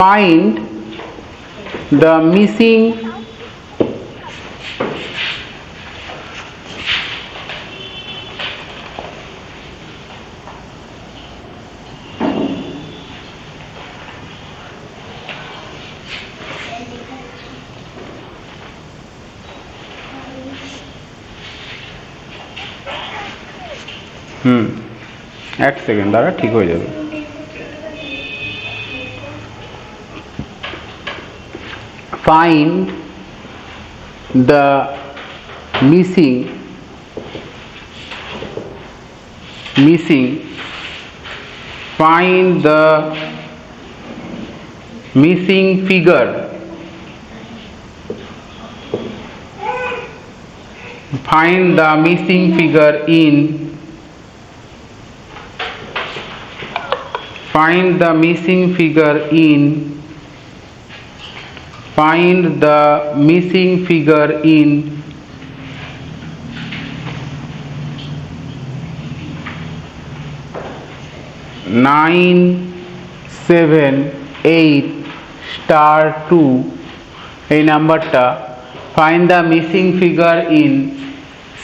find the missing এক second দাঁড়া, ঠিক হয়ে যাবে। Find the missing find the missing figure. Find the missing figure in find the missing figure in 978*2 এই নাম্বারটা। Find the missing figure in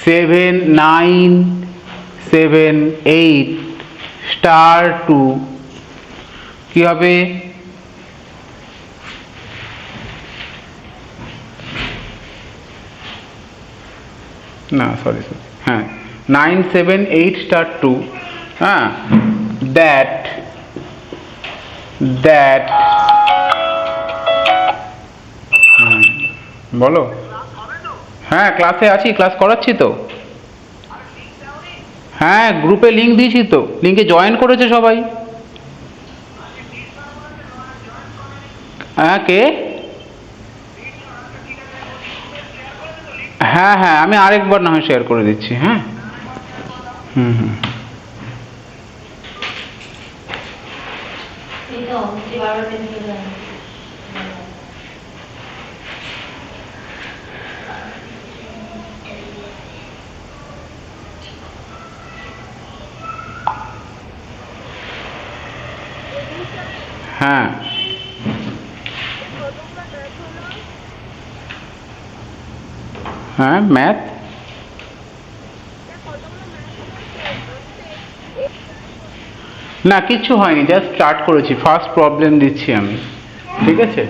7978*2 কি হবে? না সরি হ্যাঁ 978*2 হ্যাঁ দ্যাট বলো। হ্যাঁ ক্লাসে আছি, ক্লাস করাচ্ছি তো। হ্যাঁ গ্রুপে লিঙ্ক দিয়েছি তো, লিঙ্কে জয়েন করেছে সবাই। হ্যাঁ কে? হ্যাঁ হ্যাঁ আমি আরেকবার না হয় শেয়ার করে দিচ্ছি। হ্যাঁ হ্যাঁ হ্যাঁ ম্যাথ না কিচ্ছু হয়নি, জাস্ট স্টার্ট করেছি, ফার্স্ট প্রবলেম দিচ্ছি আমি, ঠিক আছে?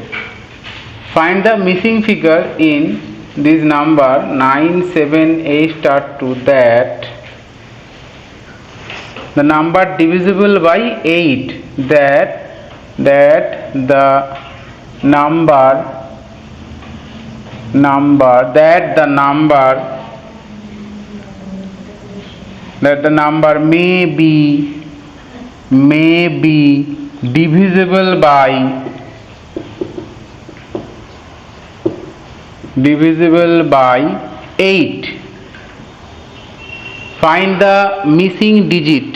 Find the missing figure in this number 978*2 that the number divisible by 8 that the number may be divisible by 8. Find the missing digit.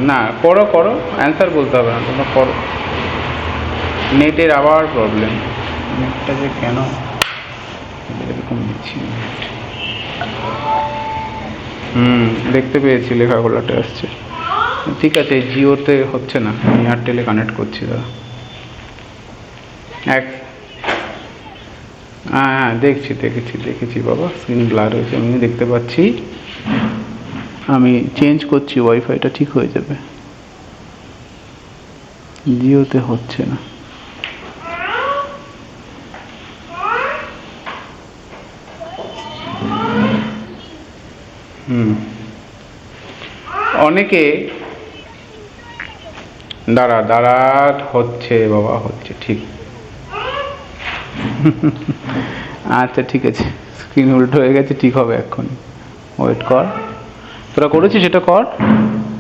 না করো অ্যান্সার বলতে হবে না, তোমরা করো। নেটের আবার প্রবলেম, নেটটা যে কেন এরকম দিচ্ছি। দেখতে পেয়েছি লেখাগুলোটা আসছে, ঠিক আছে। জিওতে হচ্ছে না, এয়ারটেলে কানেক্ট করছি দাদা। হ্যাঁ দেখেছি বাবা, স্ক্রিন ব্লার হয়েছে, আমি দেখতে পাচ্ছি। আমি চেঞ্জ করছি, ওয়াইফাইটা ঠিক হয়ে যাবে। জিওতে হচ্ছে না। অনেকে দাঁড়া হচ্ছে বাবা, হচ্ছে ঠিক। আচ্ছা ঠিক আছে, স্ক্রিন উল্টো হয়ে গেছে, ঠিক হবে এক্ষুনি, ওয়েট কর। তোরা করেছিস সেটা কর।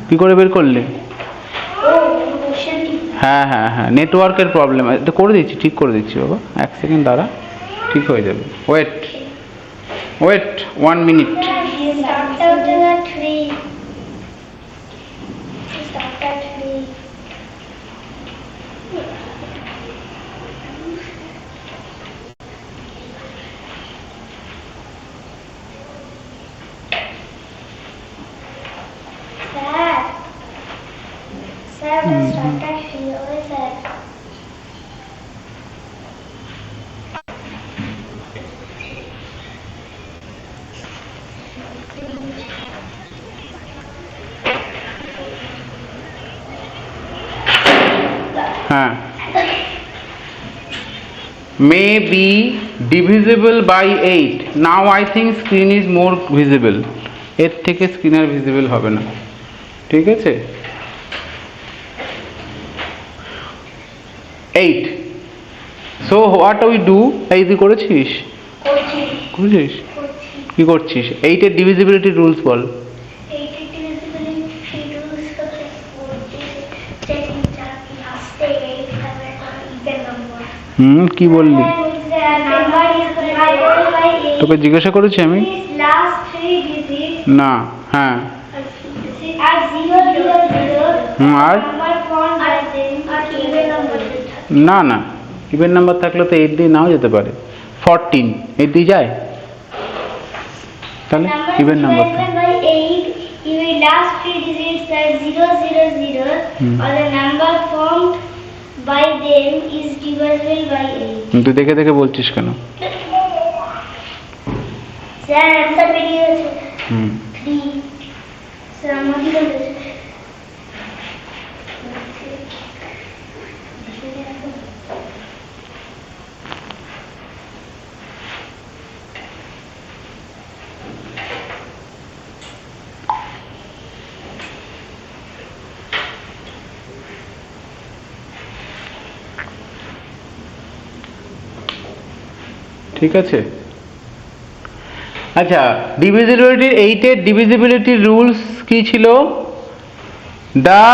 কি করে বের করলে? হ্যাঁ নেটওয়ার্কের প্রবলেম, এটা করে দিচ্ছি, ঠিক করে দিচ্ছি বাবা, এক সেকেন্ড দাঁড়া, ঠিক হয়ে যাবে। ওয়েট 1 মিনিট। হ্যাঁ, may be divisible by 8. Now I think screen is more visible. এর থেকে স্ক্রিন আর ভিজিবল হবে না, ঠিক আছে। 8. So what we do? এই তুই করেছিস? করেছিস? কি করছিস? 8 এর ডিভিজিবিলিটি রুলস বল। কি বললি? তোকে জিজ্ঞাসা করেছি আমি? না, হ্যাঁ। আর না না, ইভেন নাম্বার থাকলে তো 8 দিয়ে নাও যেতে পারে। 14 8 দিয়ে যায়, তাহলে ইভেন নাম্বার তুই দেখে দেখে বলছিস কেন? ঠিক আছে। আচ্ছা, ডিভিজিবিলিটি 8 এর ডিভিজিবিলিটি রুলস কি ছিল? The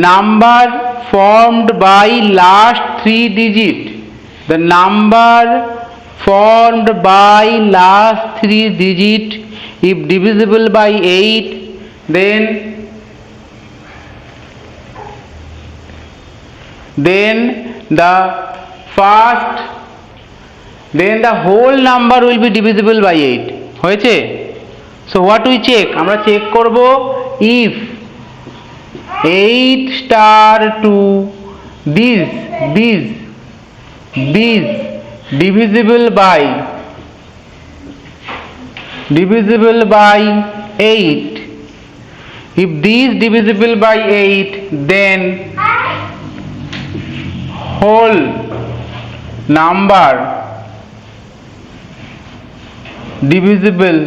number formed by last 3 digit, the number formed by last 3 digit if divisible by 8 then the first then the whole number will be divisible by 8 হয়েছে। so what we check? আমরা check করব if 8 star to this divisible by 8. if this divisible by 8 then whole number divisible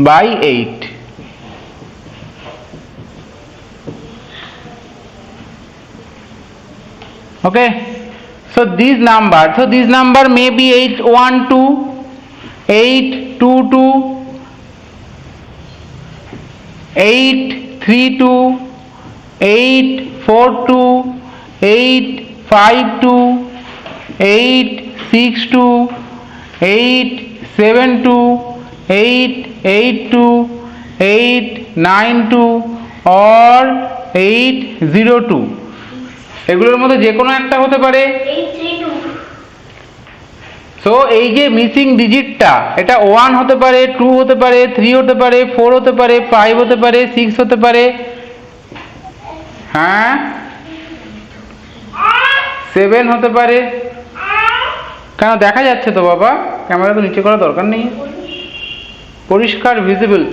by 8. Okay, so this number may be 812, 822, 832, 842, 852, 862, 872, 882, 892 or 802 এগুলোর মধ্যে যে কোনো একটা হতে পারে। সো এই যে মিসিং ডিজিটটা, এটা 1 হতে পারে, 2 হতে পারে, 3 হতে পারে, 4 হতে পারে, 5 হতে পারে, 6 হতে পারে, হ্যাঁ 7 হতে পারে। কেন দেখা যাচ্ছে তো বাবা, ক্যামেরা তো নিচে করার দরকার নেই, পরিষ্কার ভিজিবল।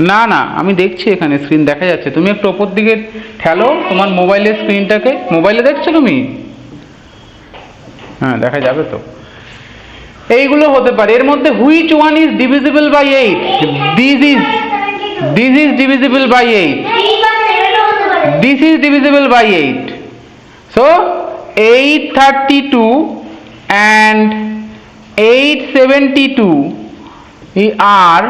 না না, আমি দেখছি এখানে স্ক্রিন দেখা যাচ্ছে, তুমি একটু ওপর দিকে ঠেলো তোমার মোবাইলের স্ক্রিনটাকে। মোবাইলে দেখছো তুমি? হ্যাঁ দেখা যাবে তো। এইগুলো হতে পারে। এর মধ্যে which one is divisible by 8? This is divisible by 8, this is divisible by 8। So 832 and 872 are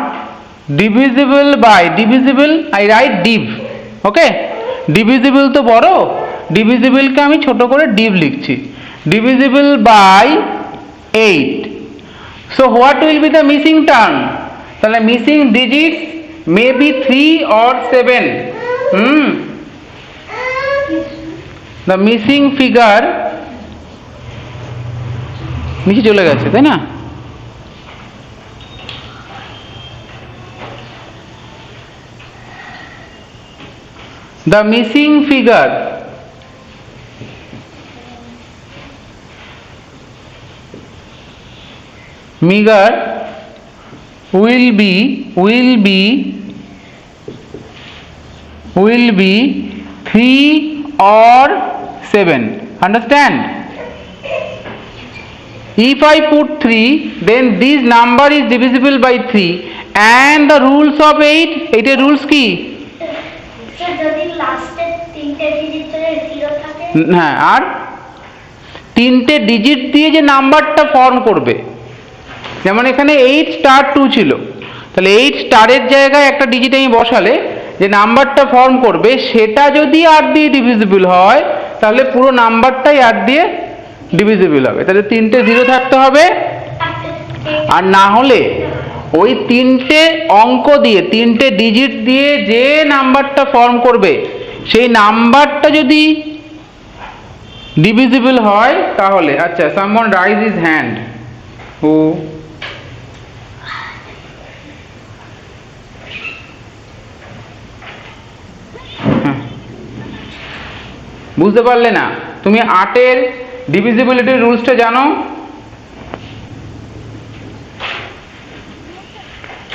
divisible by, divisible I write div, okay, divisible তো বড়, divisible কে আমি ছোট করে div লিখছি, divisible by 8. so what will be the missing term? তাহলে missing digits may be 3 or 7. the missing figure নিচে চলে গেছে, তাই না? the missing figure will be 3 or 7. Understand? If I put 3, then this number is divisible by 3 and the rules of 8 এর rules কি? Sir যদি লাস্টে তিনটে ডিজিট ধরে 0 থাকে, হ্যাঁ, আর তিনটে ডিজিট দিয়ে যে নাম্বারটা ফর্ম করবে, যেমন এখানে 8 স্টার 2 ছিল, তাহলে 8 স্টারের জায়গায় একটা ডিজিট আমি বসালে যে নাম্বারটা ফর্ম করবে সেটা যদি 8 দিয়ে ডিভিজিবল হয় তাহলে পুরো নাম্বারটাই 8 দিয়ে ডিভিজিবল হবে। তাহলে তিনটে 0 থাকতে হবে, আর না হলে ওই তিনটে অঙ্ক দিয়ে তিনটে ডিজিট দিয়ে যে নাম্বারটা ফর্ম করবে সেই নাম্বারটা যদি ডিভিজিবল হয় তাহলে। আচ্ছা, সামওয়ান রাইজ হিজ হ্যান্ড। হু? বুঝতে পারলে না? তুমি 8-এর ডিভিজিবিলিটির রুলসটা জানো?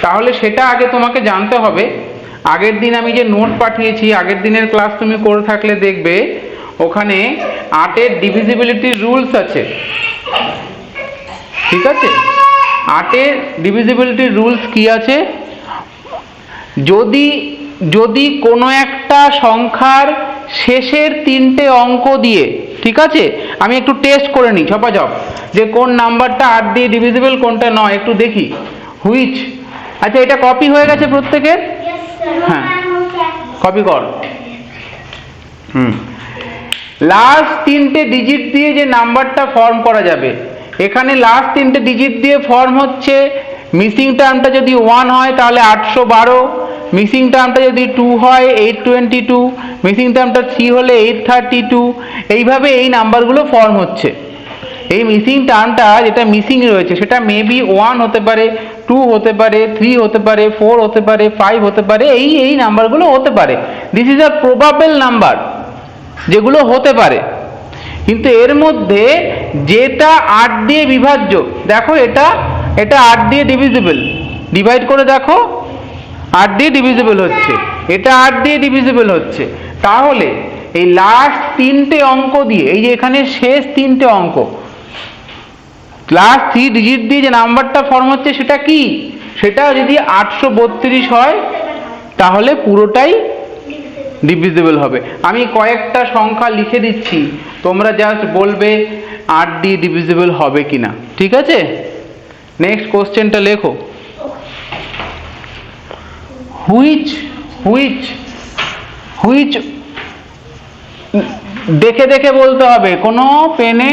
তাহলে সেটা আগে তোমাকে জানতে হবে। আগের দিন আমি যে নোট পাঠিয়েছি, আগের দিনের ক্লাস তুমি করে থাকলে দেখবে ওখানে 8-এর ডিভিজিবিলিটির রুলস আছে, ঠিক আছে? 8-এর ডিভিজিবিলিটির রুলস কি আছে? যদি কোনো একটা সংখ্যার শেষের তিনটে অঙ্ক দিয়ে, ঠিক আছে, আমি একটু টেস্ট করে নিই ঝপাঝপ যে কোন নাম্বারটা 8 দিয়ে ডিভিজিবল কোনটা নয়, একটু দেখি। হুইচ? আচ্ছা, এটা কপি হয়ে গেছে প্রত্যেকের? হ্যাঁ, কপি কর। লাস্ট তিনটে ডিজিট দিয়ে যে নাম্বারটা ফর্ম করা যাবে, এখানে লাস্ট তিনটে ডিজিট দিয়ে ফর্ম হচ্ছে, মিসিং টার্মটা যদি 1 হয় তাহলে 812, মিসিং টার্মটা যদি 2 হয় 822, মিসিং টার্মটা 3 হলে 832। এইভাবে এই নাম্বারগুলো ফর্ম হচ্ছে। এই মিসিং টার্মটা যেটা মিসিং রয়েছে সেটা মেবি 1 হতে পারে, 2 হতে পারে, 3 হতে পারে, 4 হতে পারে, 5 হতে পারে, এই নাম্বারগুলো হতে পারে। This is a probable number, যেগুলো হতে পারে। কিন্তু এর মধ্যে যেটা 8 দিয়ে বিভাজ্য, দেখো এটা 8 দিয়ে ডিভিজিবল, ডিভাইড করে দেখো 8 দিয়ে ডিভিজিবল হচ্ছে, এটা 8 দিয়ে ডিভিজিবল হচ্ছে। তাহলে এই লাস্ট তিনটে অঙ্ক দিয়ে, এই যে এখানে শেষ তিনটে অঙ্ক, লাস্ট 3 ডিজিট দিয়ে যে নাম্বারটা ফর্ম হচ্ছে সেটা কি? সেটা যদি 832 হয় তাহলে পুরোটাই ডিভিজিবল হবে। আমি কয়েকটা সংখ্যা লিখে দিচ্ছি, তোমরা জাস্ট বলবে 8 দিয়ে ডিভিজিবল হবে কিনা, ঠিক আছে? নেক্সট কোশ্চেনটা লেখো। হুইচ দেখে দেখে বলতে হবে, কোনো পেনে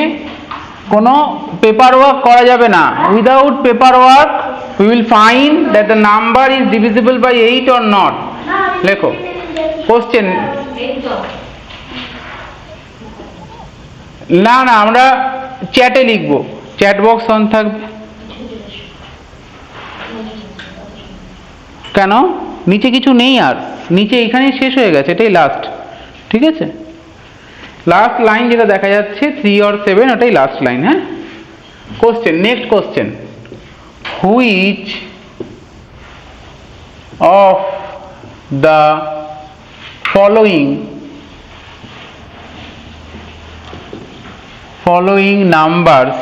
কোনো পেপার ওয়ার্ক করা যাবে না। Without paper work we will find that the number is divisible by 8 or not. লেখো কোশ্চেন। না, আমরা চ্যাটে লিখবো, চ্যাট বক্স অন থাকবে। কেন? নিচে কিছু নেই, আর নিচে এখানেই শেষ হয়ে গেছে, এটাই লাস্ট, ঠিক আছে? লাস্ট লাইন যেটা দেখা যাচ্ছে 3 or 7, ওটাই লাস্ট লাইন। হ্যাঁ, question. Next question, which of the following numbers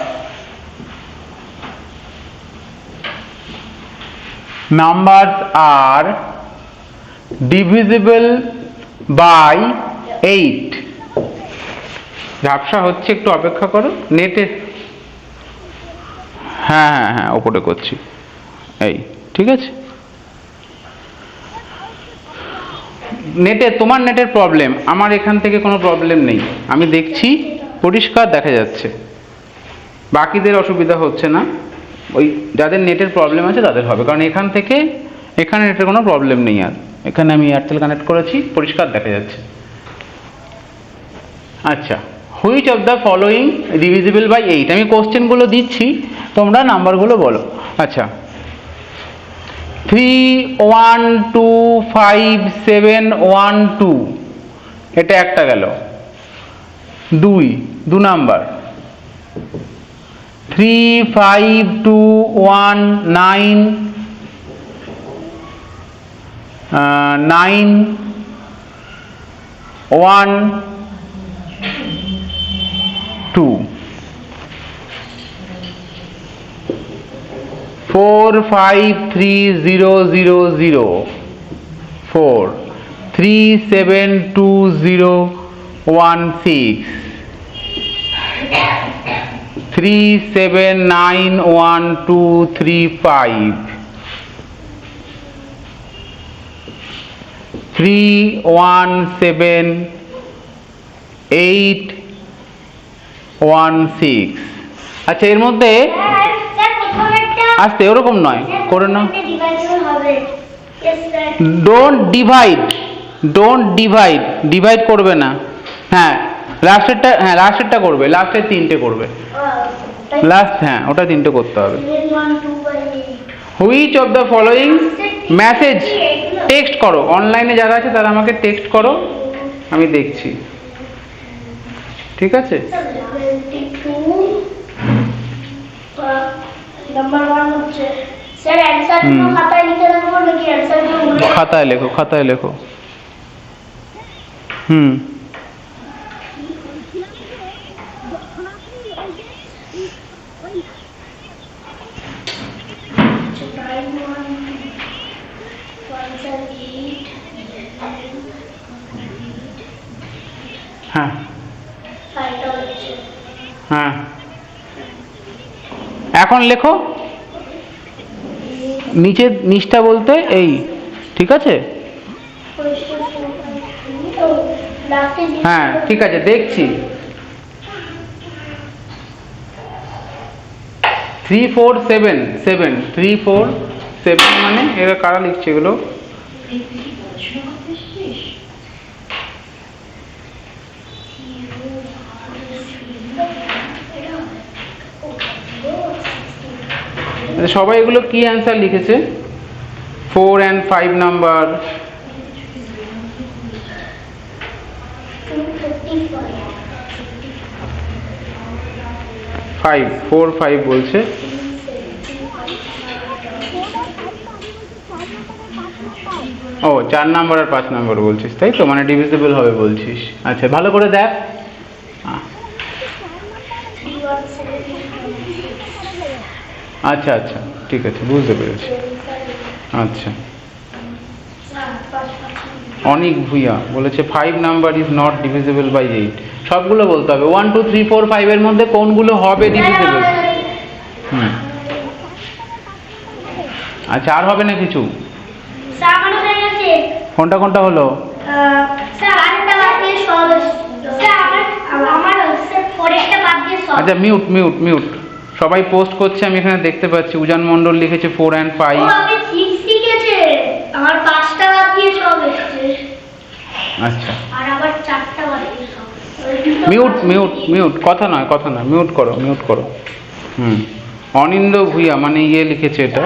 are divisible by 8? ঝাপসা হচ্ছে, একটু অপেক্ষা করো। নেটে হ্যাঁ ওপরে করছি, এই ঠিক আছে। নেটে, তোমার নেটের প্রবলেম, আমার এখান থেকে কোনো প্রবলেম নেই, আমি দেখছি পরিষ্কার দেখা যাচ্ছে, বাকিদের অসুবিধা হচ্ছে না। ওই যাদের নেটের প্রবলেম আছে তাদের হবে, কারণ এখান থেকে এখানে নেটের কোনো প্রবলেম নেই। আর এখানে আমি এয়ারটেল কানেক্ট করেছি, পরিষ্কার দেখা যাচ্ছে। আচ্ছা, which of the following divisible by 8? আমি কোশ্চেনগুলো দিচ্ছি, তোমরা নাম্বারগুলো বলো। আচ্ছা, 3 1 2 5 7 1 2 এটা একটা গেল। 2 নাম্বার 3 5 2 1 9 9 1 2 4 5 3 0 0 0 4 3 7 2 0 1 6 3 7 9 1 2 3 5 3 1 7 8 1 6। আচ্ছা এর মধ্যে স্যার প্রথমে একটা আসতে ওরকম নয় করে নাও। ডিভাইডেবল হবে। Yes sir. ডোন্ট ডিভাইড করবে না। হ্যাঁ লাস্টেরটা করবে, লাস্টের 3টে করবে লাস্ট, হ্যাঁ ওটা 3টে করতে হবে। 1 2 by 8 which of the following message text করো, অনলাইনে যারা আছে তারা আমাকে টেক্সট করো, আমি দেখছি, ঠিক আছে? 22 নাম্বার 1 হচ্ছে স্যার অ্যানসার গুলো খাতায় লিখে রাখবো নাকি অ্যানসার গুলো মনে খাতায় লেখো। হুম হ্যাঁ হ্যাঁ এখন লেখো নিচটা বলতে এই, ঠিক আছে? হ্যাঁ ঠিক আছে, দেখছি। 3 4 7 7 3 4 7 মানে এরা কারা লিখছে এগুলো? সবাই এগুলো কি অ্যান্সার লিখেছে? 4 and 5 নাম্বার। 4 5 বলছে। ও 4 নাম্বার আর 5 নাম্বার বলছিস, তাই তো? মানে ডিভিজিবল হবে বলছিস। আচ্ছা ভালো করে দেখ। আচ্ছা ঠিক আছে, বুঝতে পেরেছি। আচ্ছা অনিক ভুইয়া বলেছে 5 number is not divisible by 8। সবগুলো বলতে হবে। 1 2 3 4 5 এর মধ্যে কোনগুলো হবে ডিভিজিবল? হুম আচ্ছা আর হবে না কিছু? কোনটা হলো? আচ্ছা মিউট সবাই পোস্ট করছে, আমি এখানে দেখতে পাচ্ছি। উজান মণ্ডল লিখেছে 4 and 5। আচ্ছা মিউট কথা নয় মিউট করো। অনিন্দ ভুইয়া মানে ইয়ে লিখেছে, এটা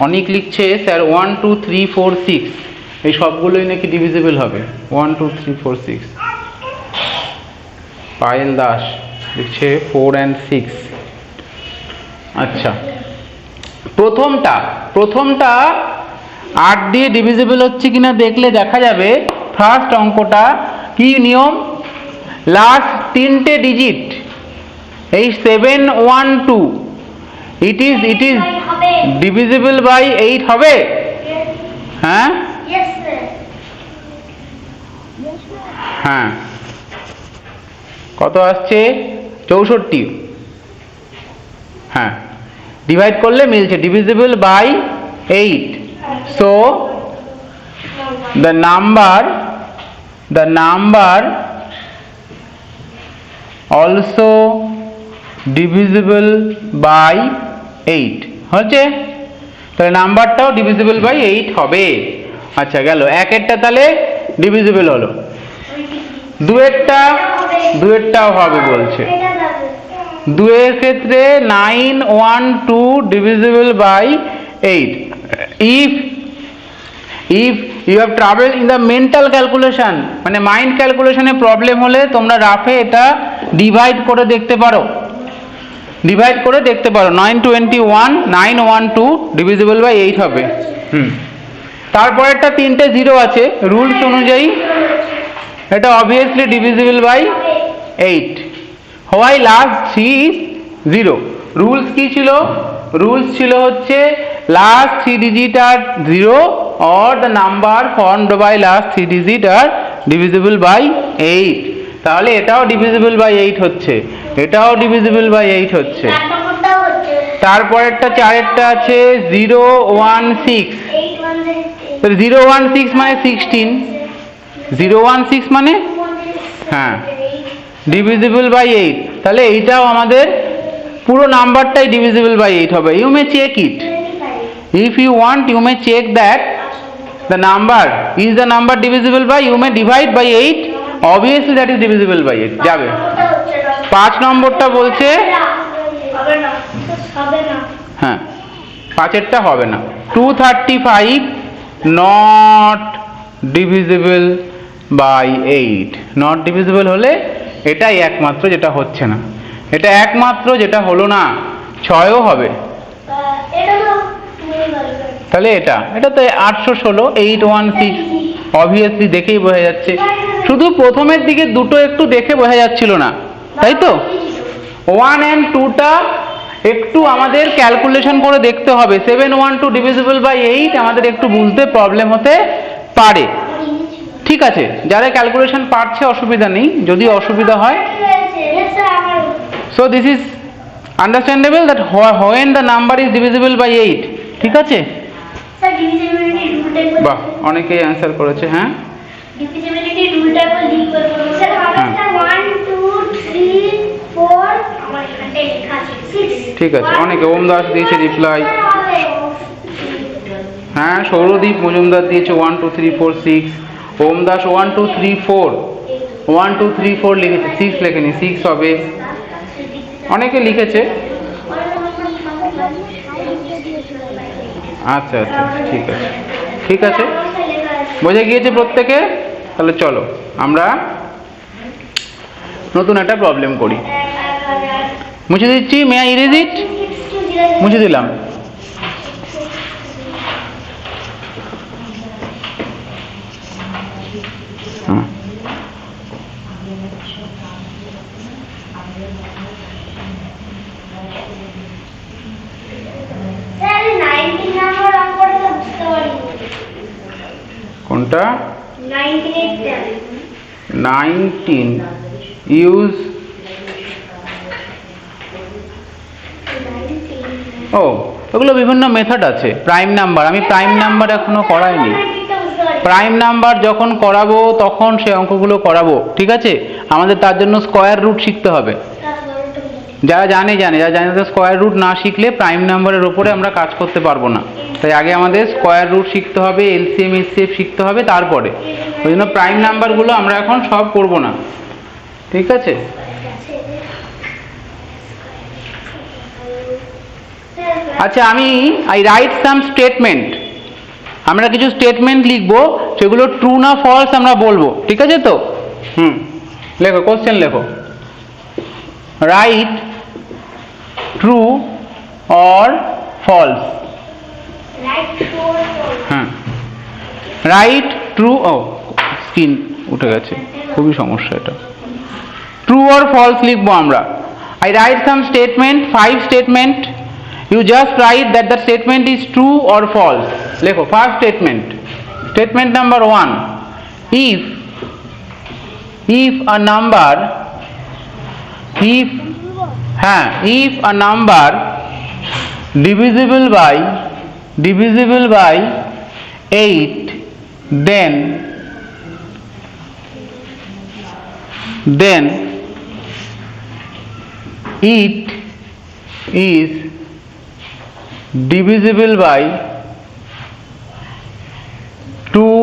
অনিক লিখছে স্যার 1 2 3 4 6 এই সবগুলোই নাকি ডিভিজিবল হবে। 1 2 3 4 6। পায়েল দাস লিখছে 4 and 6। আচ্ছা প্রথমটা 8 দিয়ে ডিভিজিবল হচ্ছে কিনা দেখলে দেখা যাবে। ফার্স্ট অঙ্কটা কি নিয়ম? লাস্ট 3টে ডিজিট এই 7 1 2 ইট ইজ ডিভিজিবল বাই 8 হবে। হ্যাঁ হ্যাঁ কত আসছে? 64। হ্যাঁ ডিভাইড করলে মিলছে divisible by 8। So the number also divisible by 8 হচ্ছে, তাহলে নাম্বারটাও ডিভিজিবল বাই 8 হবে। আচ্ছা গেল একেরটা, তাহলে ডিভিজিবল হলো। দুয়েরটাও হবে বলছে। 2 এর ক্ষেত্রে 9 1 2 divisible by 8 if you have travel in the mental calculation, মানে মাইন্ড ক্যালকুলেশনে প্রবলেম হলে তোমরা রাফে এটা ডিভাইড করে দেখতে পারো, 921 912 ডিভিজিবল বাই 8 হবে। তারপরেরটা তিনটে জিরো আছে, রুলস অনুযায়ী এটা obviously divisible by 8। Why last 3 is 0। Rules কি ছিল? রুলস ছিল হচ্ছে লাস্ট 3 ডিজিট আর 0 or the number formed by last 3 digit are divisible by 8। তাহলে এটাও ডিভিজিবল বাই 8 হচ্ছে, এটাও ডিভিজিবল বাই 8 হচ্ছে। তারপরেরটা চারেরটা আছে 016, 016 মানে 16, 016 মানে হ্যাঁ ডিভিজিবল বাই 8। তাহলে এইটাও আমাদের পুরো নাম্বারটাই ডিভিজিবল বাই 8 হবে। You may check it, if you want you may check that the number is the number divisible by, you may divide by 8, obviously that is divisible by 8 যাবে। 5 নম্বরটা বলছে হ্যাঁ 5এরটা হবে না, 235 not divisible by 8। Not divisible হলে এটাই একমাত্র যেটা হচ্ছে না, এটা একমাত্র যেটা হলো না। 6ও হবে, তাহলে এটা তো 816 816 অবভিয়াসলি দেখেই বোঝা যাচ্ছে। শুধু প্রথমের দিকে দুটো একটু দেখে বোঝা যাচ্ছিল না, তাই তো 1 and 2টা একটু আমাদের ক্যালকুলেশন করে দেখতে হবে। 712 ডিভিজিবল বাই 8 আমাদের একটু বুঝতে প্রবলেম হতে পারে, ঠিক আছে। যারা ক্যালকুলেশন পারছে অসুবিধা নেই, যদি অসুবিধা হয় so this is understandable that when the number is divisible by 8, ঠিক আছে। বাহ, অনেকেই অ্যান্সার করেছে। হ্যাঁ ডিভিজিবিলিটি রুলটা লিখবো স্যার, আমারটা 1 2 3 4 আমার এখানে লেখা আছে 6। ঠিক আছে, অনেকে ওম দাস দিয়েছে রিপ্লাই। হ্যাঁ সৌরদীপ মজুমদার দিয়েছে 1 2 3 4 6। ওম দাস 1 2 3 4 1 2 3 4 লিখেছে, 6 লেখেনি, 6 হবে। অনেকে লিখেছে। আচ্ছা আচ্ছা ঠিক আছে, ঠিক আছে, বোঝা গিয়েছে প্রত্যেকে। তাহলে চলো আমরা নতুন একটা প্রবলেম করি। মুছে দিচ্ছি, মে আই ইরেজ ইট? মুছে দিলাম। কোনটা? 19 ইউজ ও ওগুলো বিভিন্ন মেথড আছে। প্রাইম নাম্বার, আমি প্রাইম নাম্বার এখনো করাইনি। প্রাইম নাম্বার যখন করাবো তখন সে অঙ্কগুলো করাবো, ঠিক আছে। আমাদের তার জন্য স্কয়ার রুট শিখতে হবে। যারা জানে যারা জানে স্কয়ার রুট না শিখলে প্রাইম নাম্বারের ওপরে আমরা কাজ করতে পারবো না। তাই আগে আমাদের স্কয়ার রুট শিখতে হবে, এলসিএম এইচসিএফ শিখতে হবে, তারপরে। ওই জন্য প্রাইম নাম্বারগুলো আমরা এখন সব করব না, ঠিক আছে। আচ্ছা, আই রাইট সাম স্টেটমেন্ট। আমরা কিছু স্টেটমেন্ট লিখবো, সেগুলো ট্রু না ফলস আমরা বলবো, ঠিক আছে তো। লেখো, কোশ্চেন লেখো। Right true or false. হ্যাঁ রাইট ট্রু, ও স্ক্রিন উঠে গেছে, খুবই সমস্যা এটা। ট্রু অর ফলস লিখবো আমরা। I write some statement, 5 statement. You just write that the statement is true or false. লেখো first statement. Statement number 1, if a number divisible by 8, then it is divisible by 2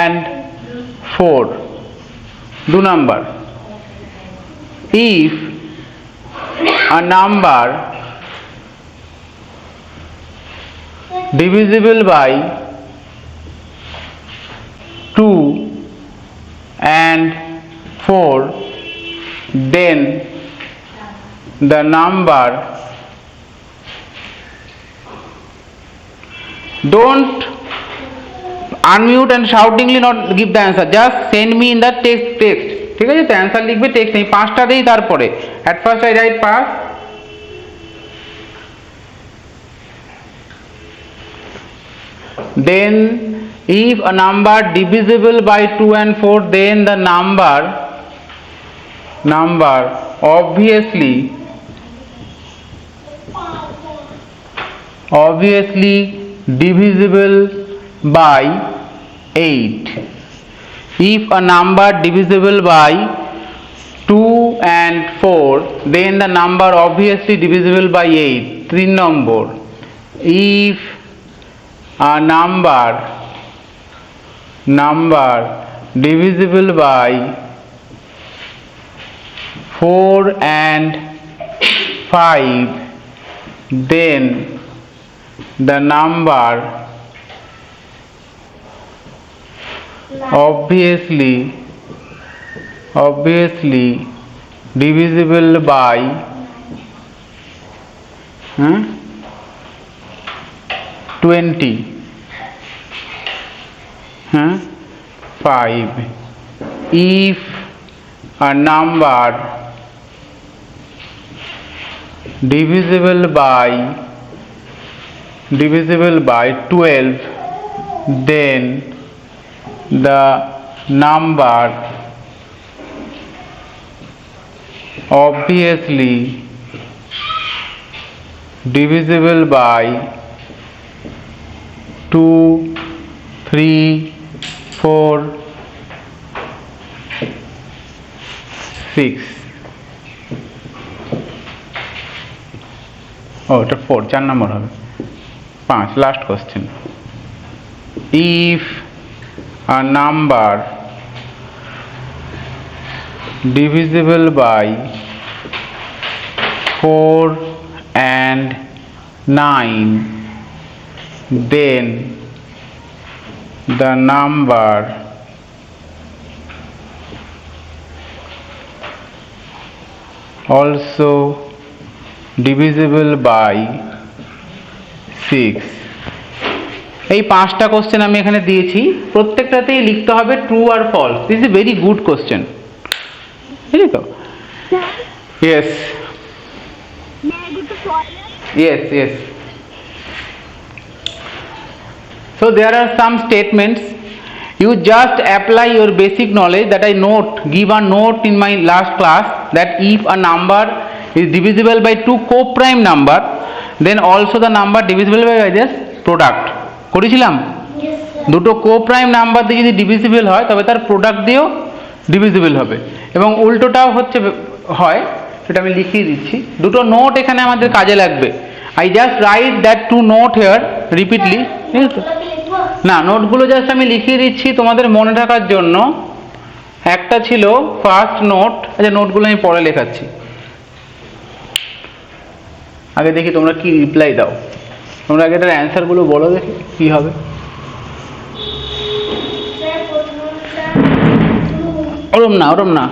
and 4. 2 number, if a number divisible by 2 and 4, then the number, don't unmute and shoutingly not give the answer, just send me in the text. ঠিক আছে, তো answer লিখবে text, এই পাঁচটা দেই তারপরে at first I write pass, then if a number divisible by 2 and 4, then the number obviously divisible by 8. If a number divisible by 2 and 4, then the number obviously divisible by 8. 3 number, if a number divisible by 4 and 5, then the number obviously divisible by 20. 5. If a number divisible by 12, then the number obviously divisible by 2, 3, 4, 6. এটা 4, 4 নম্বর হবে। 5, last question. If a number divisible by 4 and 9, then the number also divisible by 6. এই পাঁচটা question আমি এখানে দিয়েছি, প্রত্যেকটাতেই লিখতে হবে ট্রু আর false. This is very good question, বুঝলি তো? Yes yes. So there are some statements, you just apply your basic knowledge that I give a note in my last class, that if a number is divisible by 2 co-prime number, then also the number divisible by this product করেছিলাম। দুটো co-prime number দিয়ে যদি divisible হয় তবে তার product দিয়েও divisible হবে, এবং উল্টোটাও হয়, সেটা আমি লিখিয়ে দিচ্ছি। দুটো নোট এখানে আমাদের কাজে লাগবে। I just write that 2 note here repeatedly, ঠিক আছে? না, নোটগুলো জাস্ট আমি লিখিয়ে দিচ্ছি তোমাদের মনে থাকার জন্য। একটা ছিল ফার্স্ট নোট, আচ্ছা নোটগুলো আমি পরে লেখাচ্ছি, আগে দেখি তোমরা কি রিপ্লাই দাও। তোমরা আগে এটার অ্যান্সারগুলো বলো দেখি কি হবে। ওরম না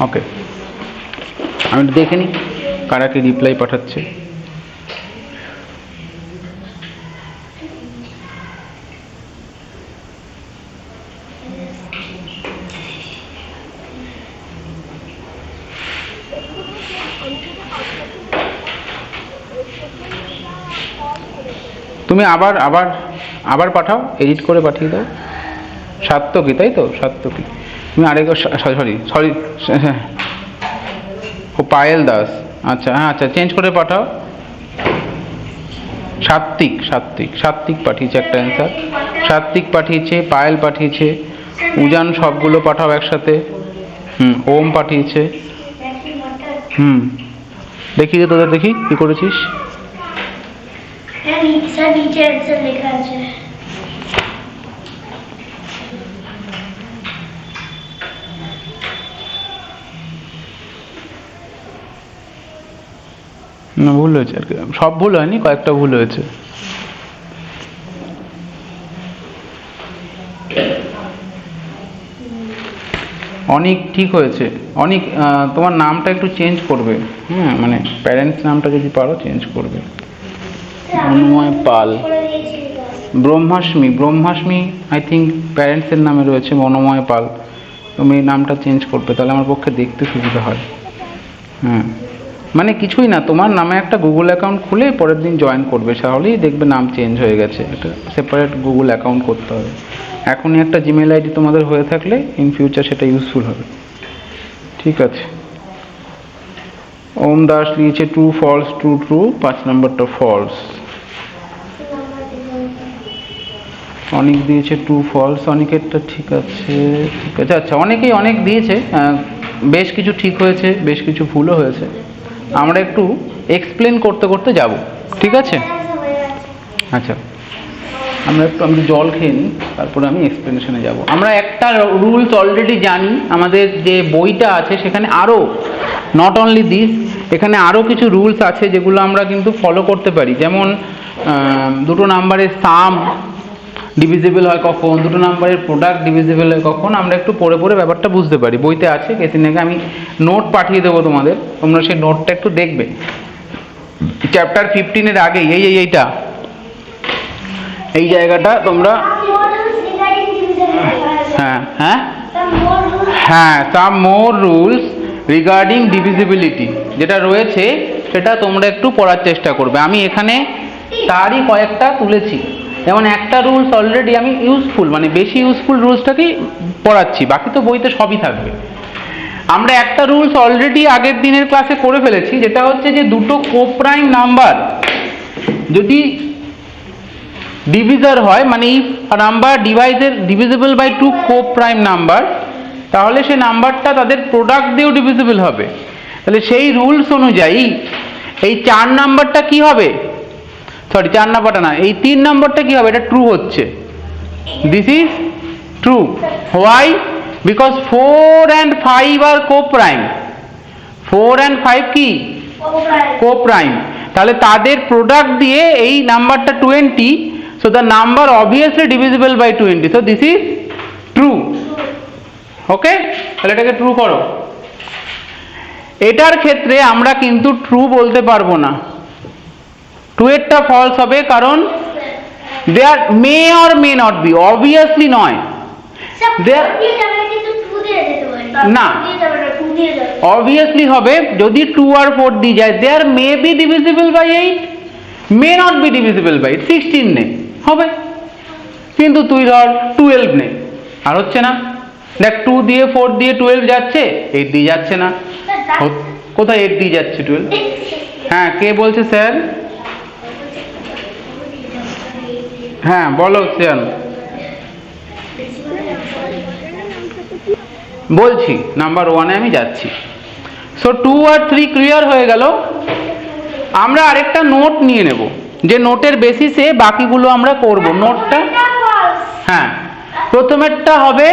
ওকে, আমি একটু দেখে নিই কারা কি রিপ্লাই পাঠাচ্ছে। তুমি আবার আবার আবার পাঠাও, এডিট করে পাঠিয়ে দাও। সাত্তকী, তাই তো? সাত্তকী। তুমি আরেকবার, সরি সরি, ও পায়েল দাস। আচ্ছা, হ্যাঁ, আচ্ছা, চেঞ্জ করে পাঠাও। সাত্বিক, সাত্বিক, সাত্বিক পাঠিয়েছে একটা অ্যান্সার। সাত্বিক পাঠিয়েছে, পায়েল পাঠিয়েছে, উজান, সবগুলো পাঠাও একসাথে। ওম পাঠিয়েছে। দেখি রে তোদের, দেখি কি করেছিস। নিচে অ্যান্সার লেখা আছে। না, ভুল হয়েছে আর কি, সব ভুল হয়নি, কয়েকটা ভুল হয়েছে। অনেক ঠিক হয়েছে। অনেক, তোমার নামটা একটু চেঞ্জ করবে। মানে প্যারেন্টস নামটা যদি পারো চেঞ্জ করবে। মনোময় পাল, ব্রহ্মাস্মি, ব্রহ্মাস্মি আই থিঙ্ক প্যারেন্টসের নামে রয়েছে মনোময় পাল। তুমি নামটা চেঞ্জ করবে, তাহলে আমার পক্ষে দেখতে সুবিধা হয়। মানে কিছুই না, তোমার নামে একটা গুগল অ্যাকাউন্ট খুলে পরের দিন জয়েন করবে, তাহলেই দেখবে নাম চেঞ্জ হয়ে গেছে। এটা সেপারেট গুগল অ্যাকাউন্ট করতে হবে। এখনই একটা জিমেল আইডি তোমাদের হয়ে থাকলে ইন ফিউচার সেটা ইউজফুল হবে। ঠিক আছে। ওম দাস লিখেছে ট্রু ফলস, ট্রু ট্রু, 5 নম্বরটা ফলস। অনেক দিয়েছে ট্রু ফলস, অনেকেরটা ঠিক আছে, ঠিক আছে। আচ্ছা, অনেকেই অনেক দিয়েছে, বেশ কিছু ঠিক হয়েছে, বেশ কিছু ভুলও হয়েছে। আমরা একটু এক্সপ্লেন করতে করতে যাব, ঠিক আছে? আচ্ছা, আমি জল খেয়ে নিই, তারপরে আমি এক্সপ্লেনেশনে যাব। আমরা একটা রুলস অলরেডি জানি, আমাদের যে বইটা আছে সেখানে আরও, নট অনলি দিস, এখানে আরও কিছু রুলস আছে যেগুলো আমরা কিন্তু ফলো করতে পারি। যেমন 2 নাম্বারের সাম ডিভিজিবল হয় কখন, 2 নাম্বারের প্রোডাক্ট ডিভিজিবল হয় কখন, আমরা একটু পড়ে পড়ে ব্যাপারটা বুঝতে পারি। বইতে আছে, কিছুদিন আগে আমি নোট পাঠিয়ে দেবো তোমাদের, তোমরা সেই নোটটা একটু দেখবে। চ্যাপ্টার 15-এর আগে এইটা, এই জায়গাটা তোমরা, সাম মোর রুলস রিগার্ডিং ডিভিজিবিলিটি যেটা রয়েছে সেটা তোমরা একটু পড়ার চেষ্টা করবে। আমি এখানে তারই কয়েকটা তুলেছি। যেমন একটা রুলস অলরেডি আমি ইউজফুল, মানে বেশি ইউজফুল রুলসটাকেই পড়াচ্ছি, বাকি তো বইতে সবই থাকবে। আমরা একটা রুলস অলরেডি আগের দিনের ক্লাসে করে ফেলেছি, যেটা হচ্ছে যে দুটো কোপ্রাইম নাম্বার যদি ডিভিজার হয়, মানে if number divisible by 2 coprime number, তাহলে সেই নাম্বারটা তাদের প্রোডাক্ট দিয়েও ডিভিজিবল হবে। তাহলে সেই রুলস অনুযায়ী এই 4 নাম্বারটা কি হবে, সরি 4 নাম্বারটা না, এই 3 নম্বরটা কি হবে, এটা ট্রু হচ্ছে। This is true. Why? Because 4 and 5 আর কোপ্রাইম। 4 and 5 কি? কোপ্রাইম। তাহলে তাদের প্রোডাক্ট দিয়ে এই নাম্বারটা 20, so the number obviously divisible by 20, so this is true. Okay, তাহলে এটাকে ট্রু করো। এটার ক্ষেত্রে আমরা কিন্তু ট্রু বলতে পারবো না, 2 এরটা ফলস হবে, কারণ there may or may not be, obviously নয়। না, অবভিয়াসলি হবে যদি 2 আর 4 দিয়ে যায়। There may be divisible by 8, may not be divisible by 16 নে হবে, কিন্তু তুই ধর 12 নে, আর হচ্ছে না। দেখ 2 দিয়ে 4 দিয়ে 12 যাচ্ছে, 8 দিয়ে যাচ্ছে না। কোথায় 8 দিয়ে যাচ্ছে 12? হ্যাঁ, কে বলছে স্যার? হ্যাঁ বলো স্যার। বলছি নাম্বার 1-এ আমি যাচ্ছি। সো 2 আর 3 ক্লিয়ার হয়ে গেল। আমরা আরেকটা নোট নিয়ে নেব, যে নোটের বেসিসে বাকিগুলো আমরা করব। নোটটা, হ্যাঁ, প্রথমেরটা হবে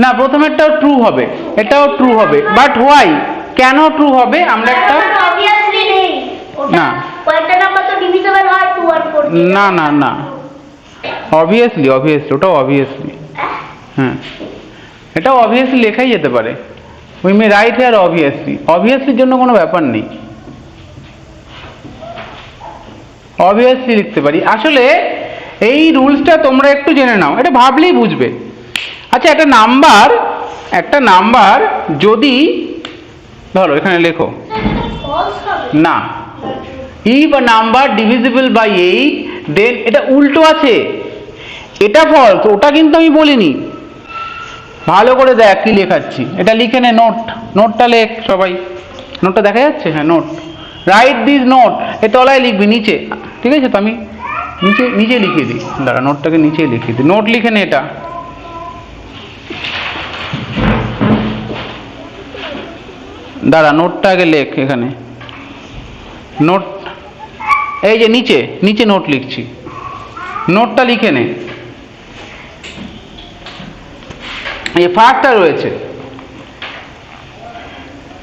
না, প্রথমেরটাও ট্রু হবে, এটাও ট্রু হবে। বাট হোয়াই, কেন ট্রু হবে? আমরা একটা, না না না না, অবভিয়াসলি ওটা অবভিয়াসলি, হ্যাঁ, এটা অবভিয়াসলি লেখাই যেতে পারে। We may write here obviously, অবভিয়াসলির জন্য কোনো ব্যাপার নেই, অবভিয়াসলি লিখতে পারি। আসলে এই রুলসটা তোমরা একটু জেনে নাও, এটা ভাবলেই বুঝবে। আচ্ছা, একটা নাম্বার যদি ধরো এখানে লেখো ফলস হবে না, if a number divisible by 8, then এটা উল্টো আছে, এটা ফলস, ওটা কিন্তু আমি বলিনি। ভালো করে দেখ কি লেখাচ্ছি, এটা লিখে নে, নোটটা লেখ সবাই। নোটটা দেখা যাচ্ছে? হ্যাঁ, নোট, রাইট দিস নোট, এ তলায় লিখবি নিচে, ঠিক আছে? তো আমি নিচে লিখে দিই, দাঁড়া, নোটটাকে নিচে লিখে দিই, নোট লিখে নে এটা। দাঁড়া, নোটটা আগে লেখ এখানে, নোট এই যে নিচে নোট লিখছি, নোটটা লিখে নে। এই ফার্স্টটা রয়েছে,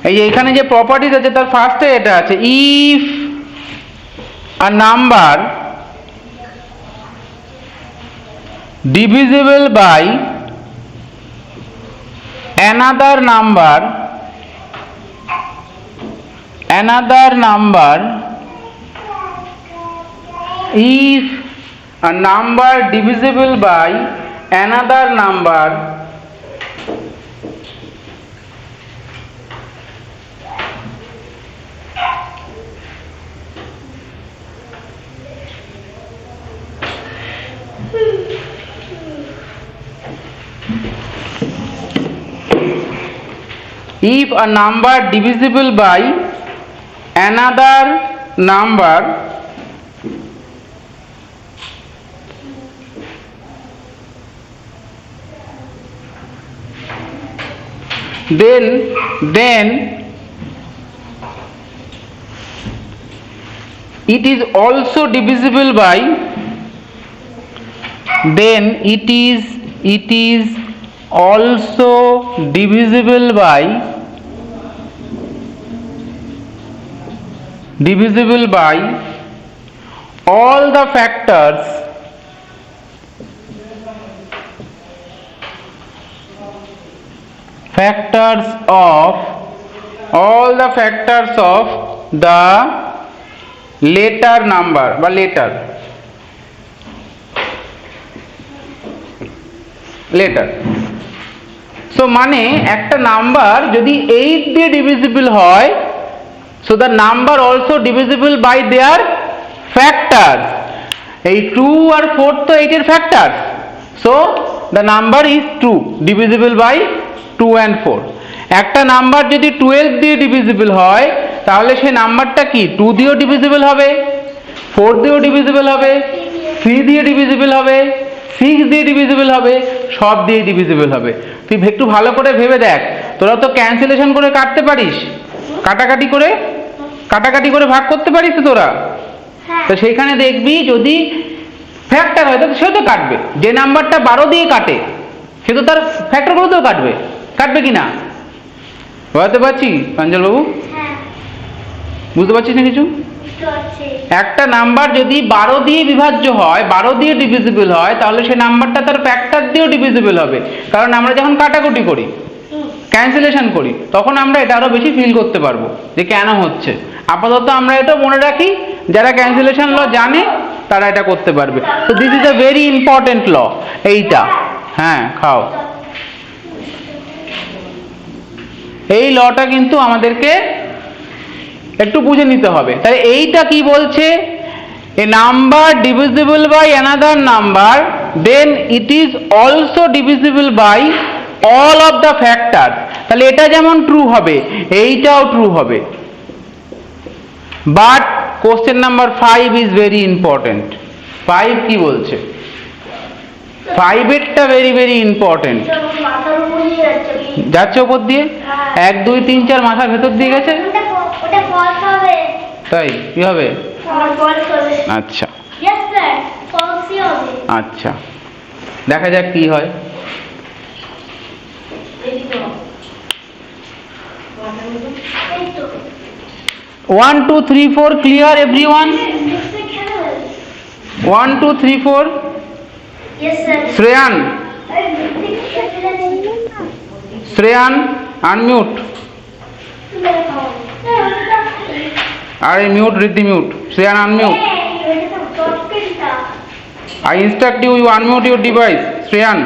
এই যে এখানে যে প্রপার্টিজ আছে তার ফার্স্টে এটা আছে, if a number divisible by another number if a number divisible by another number if a number divisible by another number then it is also divisible by also divisible by all the factors of the later number বা later so মানে একটা number যদি 8 দিয়ে divisible হয়, so the number also divisible by their factors, এই 2 আর 4 তো 8 এর factors, so the number is 2 divisible by 2 and 4. একটা নাম্বার যদি 12 দিয়ে ডিভিজিবল হয় তাহলে সেই নাম্বারটা কি 2 দিয়েও ডিভিজিবল হবে, 4 দিয়েও ডিভিজিবল হবে, 3 দিয়ে ডিভিজিবল হবে, 6 দিয়ে ডিভিজিবল হবে, সব দিয়ে ডিভিজিবল হবে। তুই একটু ভালো করে ভেবে দেখ, তোরা তো ক্যান্সেলেশন করে কাটতে পারিস, কাটাকাটি করে ভাগ করতে পারিস তো তোরা। তো সেইখানে দেখবি যদি ফ্যাক্টর হয় তো সে তো কাটবে, যে নাম্বারটা 12 দিয়ে কাটে সে তো তার ফ্যাক্টরগুলোতেও কাটবে কি না? বুঝতে পারছি পাঞ্জল বাবু? বুঝতে পারছিস না কিছু? একটা নাম্বার যদি 12 দিয়ে বিভাজ্য হয়, 12 দিয়ে ডিভিজিবল হয়, তাহলে সেই নাম্বারটা তার ফ্যাক্টর দিয়েও ডিভিজিবল হবে। কারণ আমরা যখন কাটাকুটি করি, ক্যান্সেলেশন করি, তখন আমরা এটা আরো বেশি ফিল করতে পারবো যে কেন হচ্ছে। আপাতত আমরা এটা মনে রাখি, যারা ক্যান্সেলেশন ল জানে তারা এটা করতে পারবে। তো this is a very important law এইটা। হ্যাঁ, খাও। এই লটা কিন্তু আমাদেরকে একটু বুঝে নিতে হবে। তাহলে এইটা কি বলছে? A number divisible by another number, then it is also divisible by all of the factor. তাহলে এটা যেমন ট্রু হবে, এইটাও ট্রু হবে। But question number 5 is very important. 5 কি বলছে? 5 এরটা ভেরি ভেরি ইম্পর্টেন্ট। যাচ্ছে ওপর দিয়ে 1 2 3 4 মাথার ভেতর দিয়ে গেছে, তাই কি হবে? আচ্ছা আচ্ছা, দেখা যাক কি হয়। 1 2 3 4 clear everyone? 1 2 3 4. Shreyan আনমিউট, আরে mute, Riddhi mute, Shreyan unmute. I instruct you, you unmute your device. Shreyan,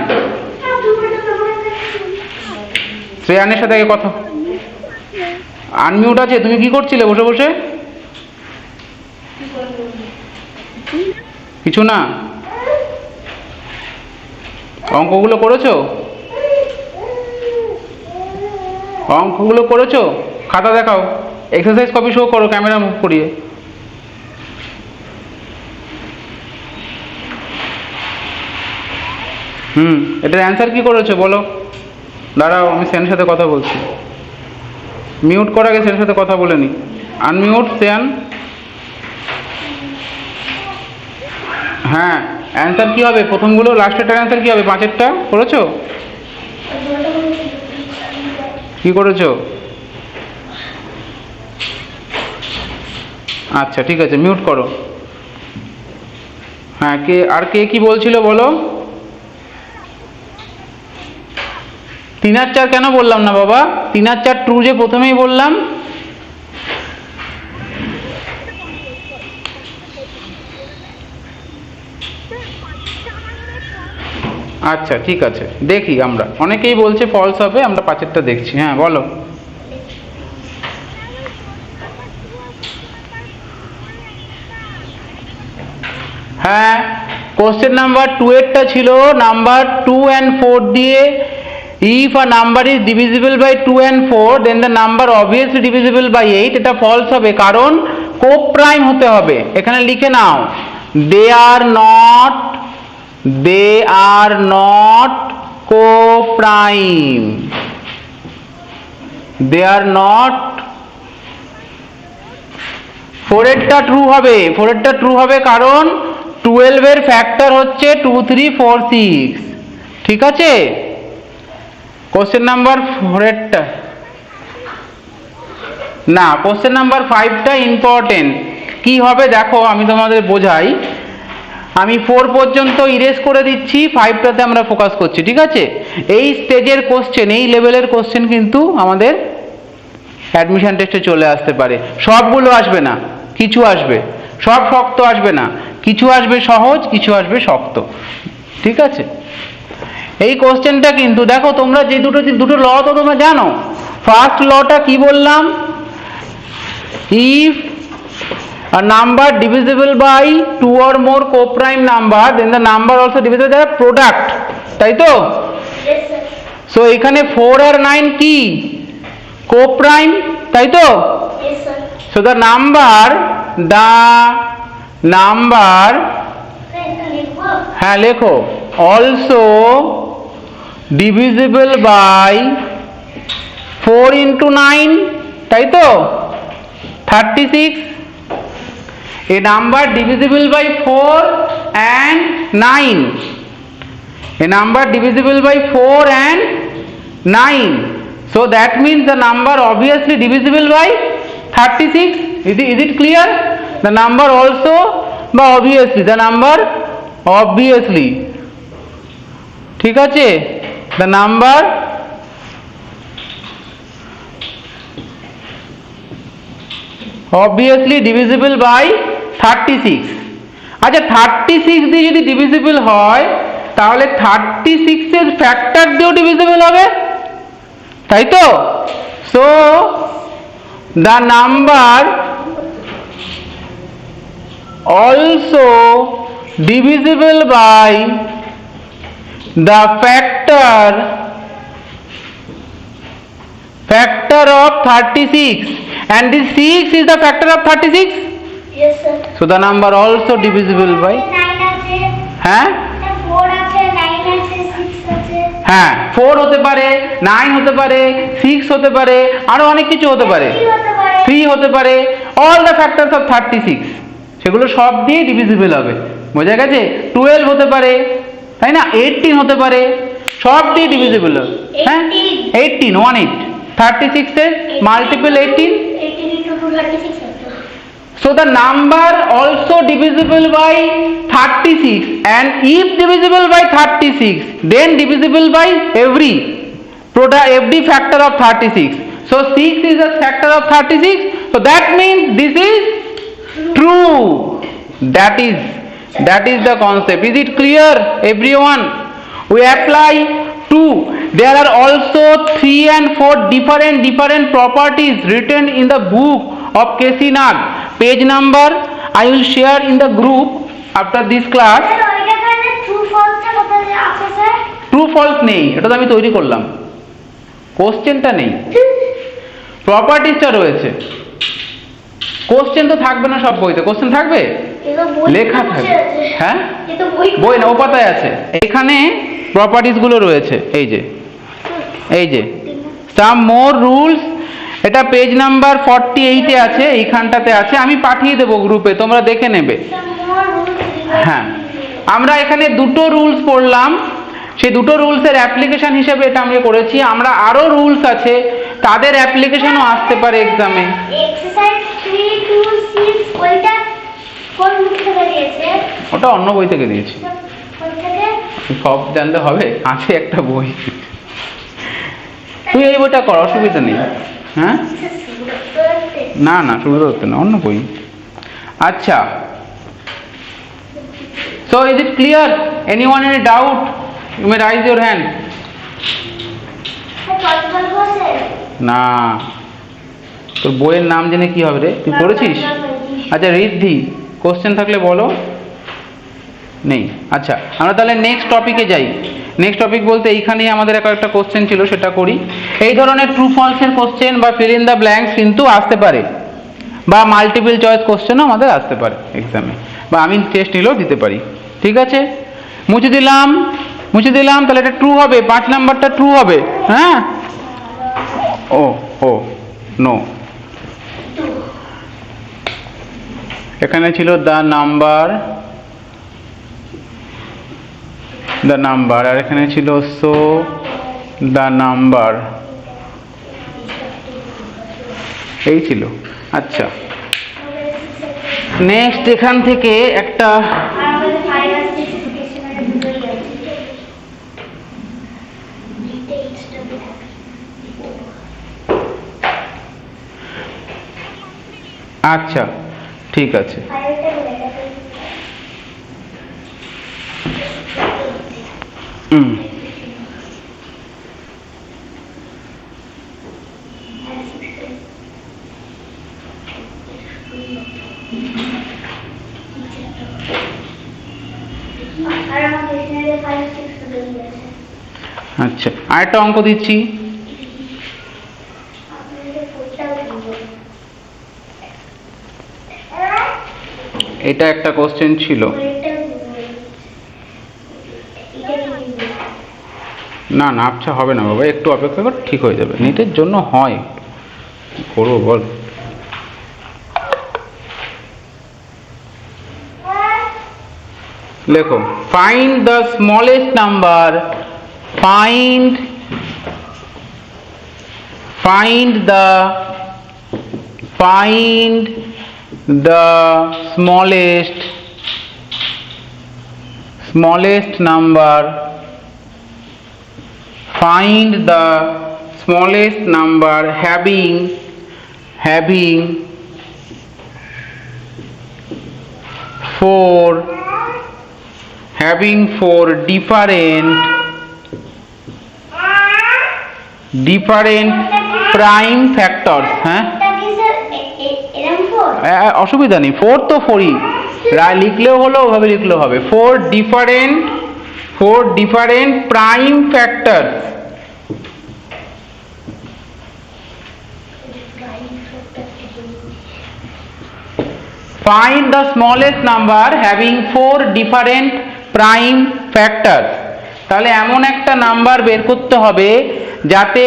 শ্রেয়ানের সাথে আগে কথা। আনমিউট আছে, তুমি কি করছিলে বসে বসে? কিছু না, অঙ্কগুলো করেছো? অঙ্কগুলো করেছো? খাতা দেখাও, এক্সারসাইজ কপি শো করো ক্যামেরা মুভ করিয়ে। এটার অ্যান্সার কি করেছো বলো? দাঁড়াও, আমি সেনের সাথে কথা বলছি। মিউট করা আগে সেনের সাথে কথা বলে নি। আনমিউট সেন। হ্যাঁ, অ্যান্সার কি হবে? প্রথমগুলো, লাস্টেরটার অ্যান্সার কি হবে? 5-এরটা করেছো? কি করেছো? আচ্ছা ঠিক আছে, মিউট করো। হ্যাঁ, কে কি বলছিল বলো? 3 আর 4 কেন বললাম না বাবা? 3 আর 4 ট্রু যে প্রথমেই বললাম। আচ্ছা ঠিক আছে, দেখি আমরা। অনেকেই বলছে ফলস হবে, আমরা 5-এরটা দেখছি। হ্যাঁ বলো। হ্যাঁ, কোশ্চেন নাম্বার 2-এরটা ছিল নাম্বার 2 and 4 দিয়ে if a number is divisible by 2 and 4 then the number obviously divisible by 8, এটা ফলস হবে কারণ কোপ্রাইম হতে হবে। এখানে লিখে নাও, they are not co-prime, they are not। 4-এরটা ট্রু হবে, 4-এরটা ট্রু হবে কারণ 12 এর ফ্যাক্টর হচ্ছে 2 3 4 6। ঠিক আছে, কোশ্চেন নাম্বার 4-এরটা না, কোশ্চেন নাম্বার 5টা ইম্পর্টেন্ট। কি হবে দেখো, আমি তোমাদের বোঝাই। আমি 4 পর্যন্ত ইরেজ করে দিচ্ছি, 5টাতে আমরা ফোকাস করছি। ঠিক আছে, এই স্টেজের কোশ্চেন, এই লেভেলের কোশ্চেন কিন্তু আমাদের অ্যাডমিশন টেস্টে চলে আসতে পারে। সবগুলো আসবে না, কিছু আসবে। সব শক্ত আসবে না, কিছু আসবে সহজ, কিছু আসবে শক্ত। ঠিক আছে, এই কোশ্চেনটা কিন্তু দেখো, তোমরা যে দুটো ল তো তোমরা জানো। ফার্স্ট লটা কি বললাম? If a number divisible by 2 or more co-prime number then the number also divisible by product, তাই তো? সো এখানে 4 আর 9 কি co-prime, তাই তো? সো the number হ্যাঁ লেখো, also divisible by 4 into 9, তাই তো? 36। a number divisible by 4 and 9, a number divisible by 4 and 9, so that means the number obviously divisible by 36. Is it clear? The number also বা obviously, the number obviously, ঠিক আছে, the number obviously divisible by 36। আচ্ছা, 36 দিয়ে যদি divisible হয় তাহলে 36 এর factor দিয়েও ডিভিজিবল হবে, তাই তো? So the number also divisible by the factor of 36, and this 6 is the factor of 36. Yes sir. So the number also divisible by 9 আছে, হ্যাঁ 4 আছে, 9 আছে, 6 আছে। হ্যাঁ, 4 হতে পারে, 9 হতে পারে, 6 হতে পারে, আরো অনেক কিছু হতে পারে, 3 হতে পারে। অল দ্য ফ্যাক্টরস অফ 36, সেগুলো সব দিয়ে ডিভিজিবল হবে। বোঝা গেছে? 12 হতে পারে, তাই না? 18 হতে পারে, সব দিয়ে ডিভিজিবল হবে। হ্যাঁ, 18 18 36 এর মাল্টিপল 18। 18 into 2 36 আছে। So the number also divisible by 36, and if divisible by 36 then divisible by every FD factor of 36. So 6 is a factor of 36. So that means this is true. That is the concept. Is it clear, everyone? We apply 2. There are also 3 and 4 different properties written in the book of K.C. Nag. Page number I will share in the group after this class. Sir ওইটা কারণে true ফলসটা কোথায় আছে sir? True false নেই, এটা তো আমি তৈরি করলাম, কোশ্চেনটা নেই, প্রপার্টিসটা রয়েছে। কোশ্চেন তো থাকবে না সব বইতে, কোশ্চেন থাকবে, এগুলো বই লেখা থাকবে। হ্যাঁ এটা বই বই না, ও পাতায় আছে। এখানে প্রপার্টিস গুলো রয়েছে, এই যে সাম মোর রুলস, এটা পেজ নাম্বার 48 এ আছে, এইখানটাতে আছে, আমি পাঠিয়ে দেবো গ্রুপে, তোমরা দেখে নেবে। হ্যাঁ, আমরা এখানে দুটো রুলস পড়লাম, সেই দুটো রুলসের অ্যাপ্লিকেশন হিসেবে এটা আমরা করেছি। আমরা আরো রুলস আছে, তাদের অ্যাপ্লিকেশনও আসতে পারে এক্সামে। এক্সারসাইজ 326 ওইটা কোন বুক থেকে দিয়েছে? ওটা অন্য বই থেকে দিয়েছি। কোন থেকে? সব জানলে হবে, আছে একটা বই, তুই এই বইটা কর, অসুবিধা নেই। হ্যাঁ না না, সুবিধা হচ্ছে না, অন্য বই। আচ্ছা, so is it clear? Anyone any doubt? You may raise your hand. না, তোর বইয়ের নাম জেনে কি হবে রে, তুই পড়েছিস? আচ্ছা রিদ্ধি, কোশ্চেন থাকলে বলো। নেই, আচ্ছা আমরা তাহলে নেক্সট টপিকে যাই। নেক্সট টপিক বলতে এইখানেই আমাদের একটা কোশ্চেন ছিল, সেটা করি। এই ধরনের ট্রু ফলসের কোশ্চেন বা ফিল ইন দ্য ব্ল্যাঙ্কস কিন্তু আসতে পারে, বা মাল্টিপল চয়েস কোশ্চেনও আমাদের আসতে পারে এক্সামে, বা আমি টেস্ট নিলেও দিতে পারি। ঠিক আছে, মুছে দিলাম, তাহলে এটা ট্রু হবে, 5 নাম্বারটা ট্রু হবে। হ্যাঁ, ও নো, এখানে ছিল দ্য নাম্বার, আর এখানে ছিল সো দ্য নাম্বার, এই ছিল। আচ্ছা, নেক্সট এখান থেকে একটা আচ্ছা ঠিক আছে, আচ্ছা আরেকটা অঙ্ক দিচ্ছি। এটা একটা কোশ্চেন ছিল, না আচ্ছা হবে না বাবা, একটু অপেক্ষা কর, ঠিক হয়ে যাবে, নিটের জন্য হয়, করবো বল। লেখো, find the smallest number, find the smallest number, find the smallest number having 4 different prime factors। হ্যাঁ, অসুবিধা নেই, 4 তো 4ই লিখলেও হলো, ওভাবে লিখলেও হবে। 4 different prime factors, find the smallest number having 4 different prime factors। তাহলে এমন একটা নাম্বার বের করতে হবে যাতে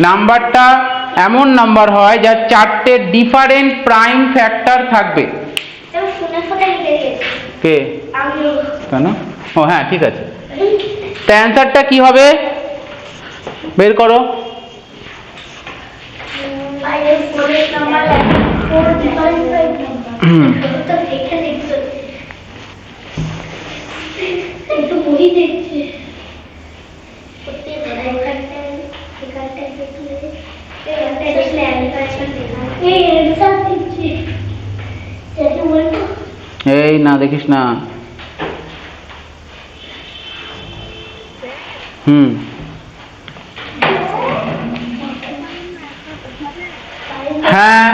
নাম্বারটা এমন নাম্বার হয় যার 4টে ডিফারেন্ট প্রাইম ফ্যাক্টর থাকবে। কে? কেন? ও হ্যাঁ ঠিক আছে, তা অ্যান্সারটা কি হবে বের করো। এই না দেখিস না। হ্যাঁ,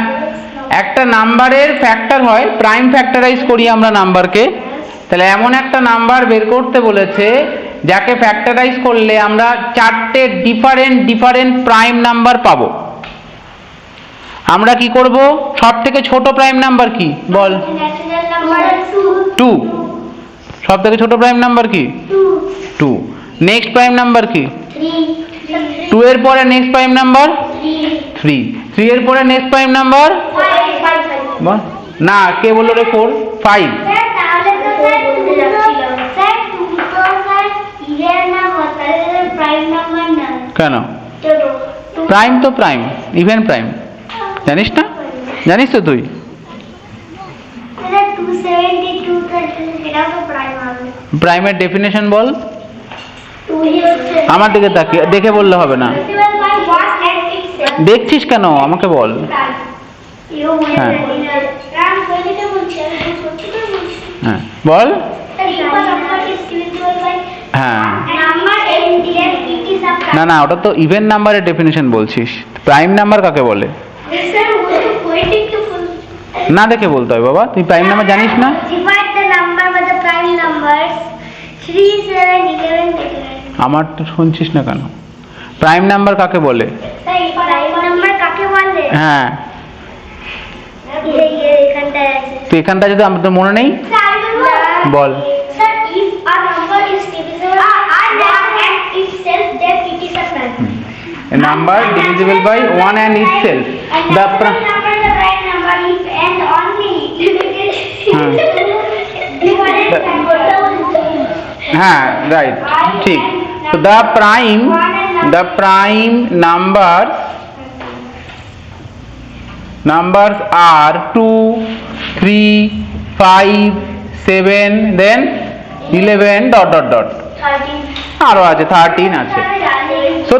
একটা নাম্বারের ফ্যাক্টর হয়, প্রাইম ফ্যাক্টরাইজ করি আমরা নাম্বারকে। তাহলে এমন একটা নাম্বার বের করতে বলেছে যাকে ফ্যাক্টরাইজ করলে আমরা চারটে ডিফারেন্ট প্রাইম নাম্বার পাবো। আমরা কি করব? সব থেকে ছোট প্রাইম নাম্বার কি বল? 2। সব থেকে ছোট প্রাইম নাম্বার কি? 2। নেক্সট প্রাইম নাম্বার কি? 2 এর পরে নেক্সট প্রাইম নাম্বার 3। 3 এর পরে নেক্সট প্রাইম নাম্বার না, কে বললো রে 4? 5। কেন? প্রাইম তো প্রাইম, ইভেন প্রাইম, জানিস না? জানিস তো তুই? প্রাইমের ডেফিনেশন বল। আমার দিকে তাকিয়ে দেখে বললে হবে না। দেখছিস কেন? আমাকে বল। হ্যাঁ হ্যাঁ বল। হ্যাঁ না না, ওটা তো ইভেন নাম্বারের ডেফিনেশন বলছিস। প্রাইম নাম্বার কাকে বলে? না দেখে বলতে হয় বাবা, তুই প্রাইম নাম্বার জানিস না? আমার তো শুনছিস না কেন? প্রাইম নাম্বার কাকে বলে? হ্যাঁ তুই এখানটা যদি আমার তো মনে নেই বল। A number divisible by 1 and itself. The হ্যাঁ রাইট, ঠিক। So the prime numbers are 2, 3, 5, 7, then 11 ... আরো আছে 13 আছে। So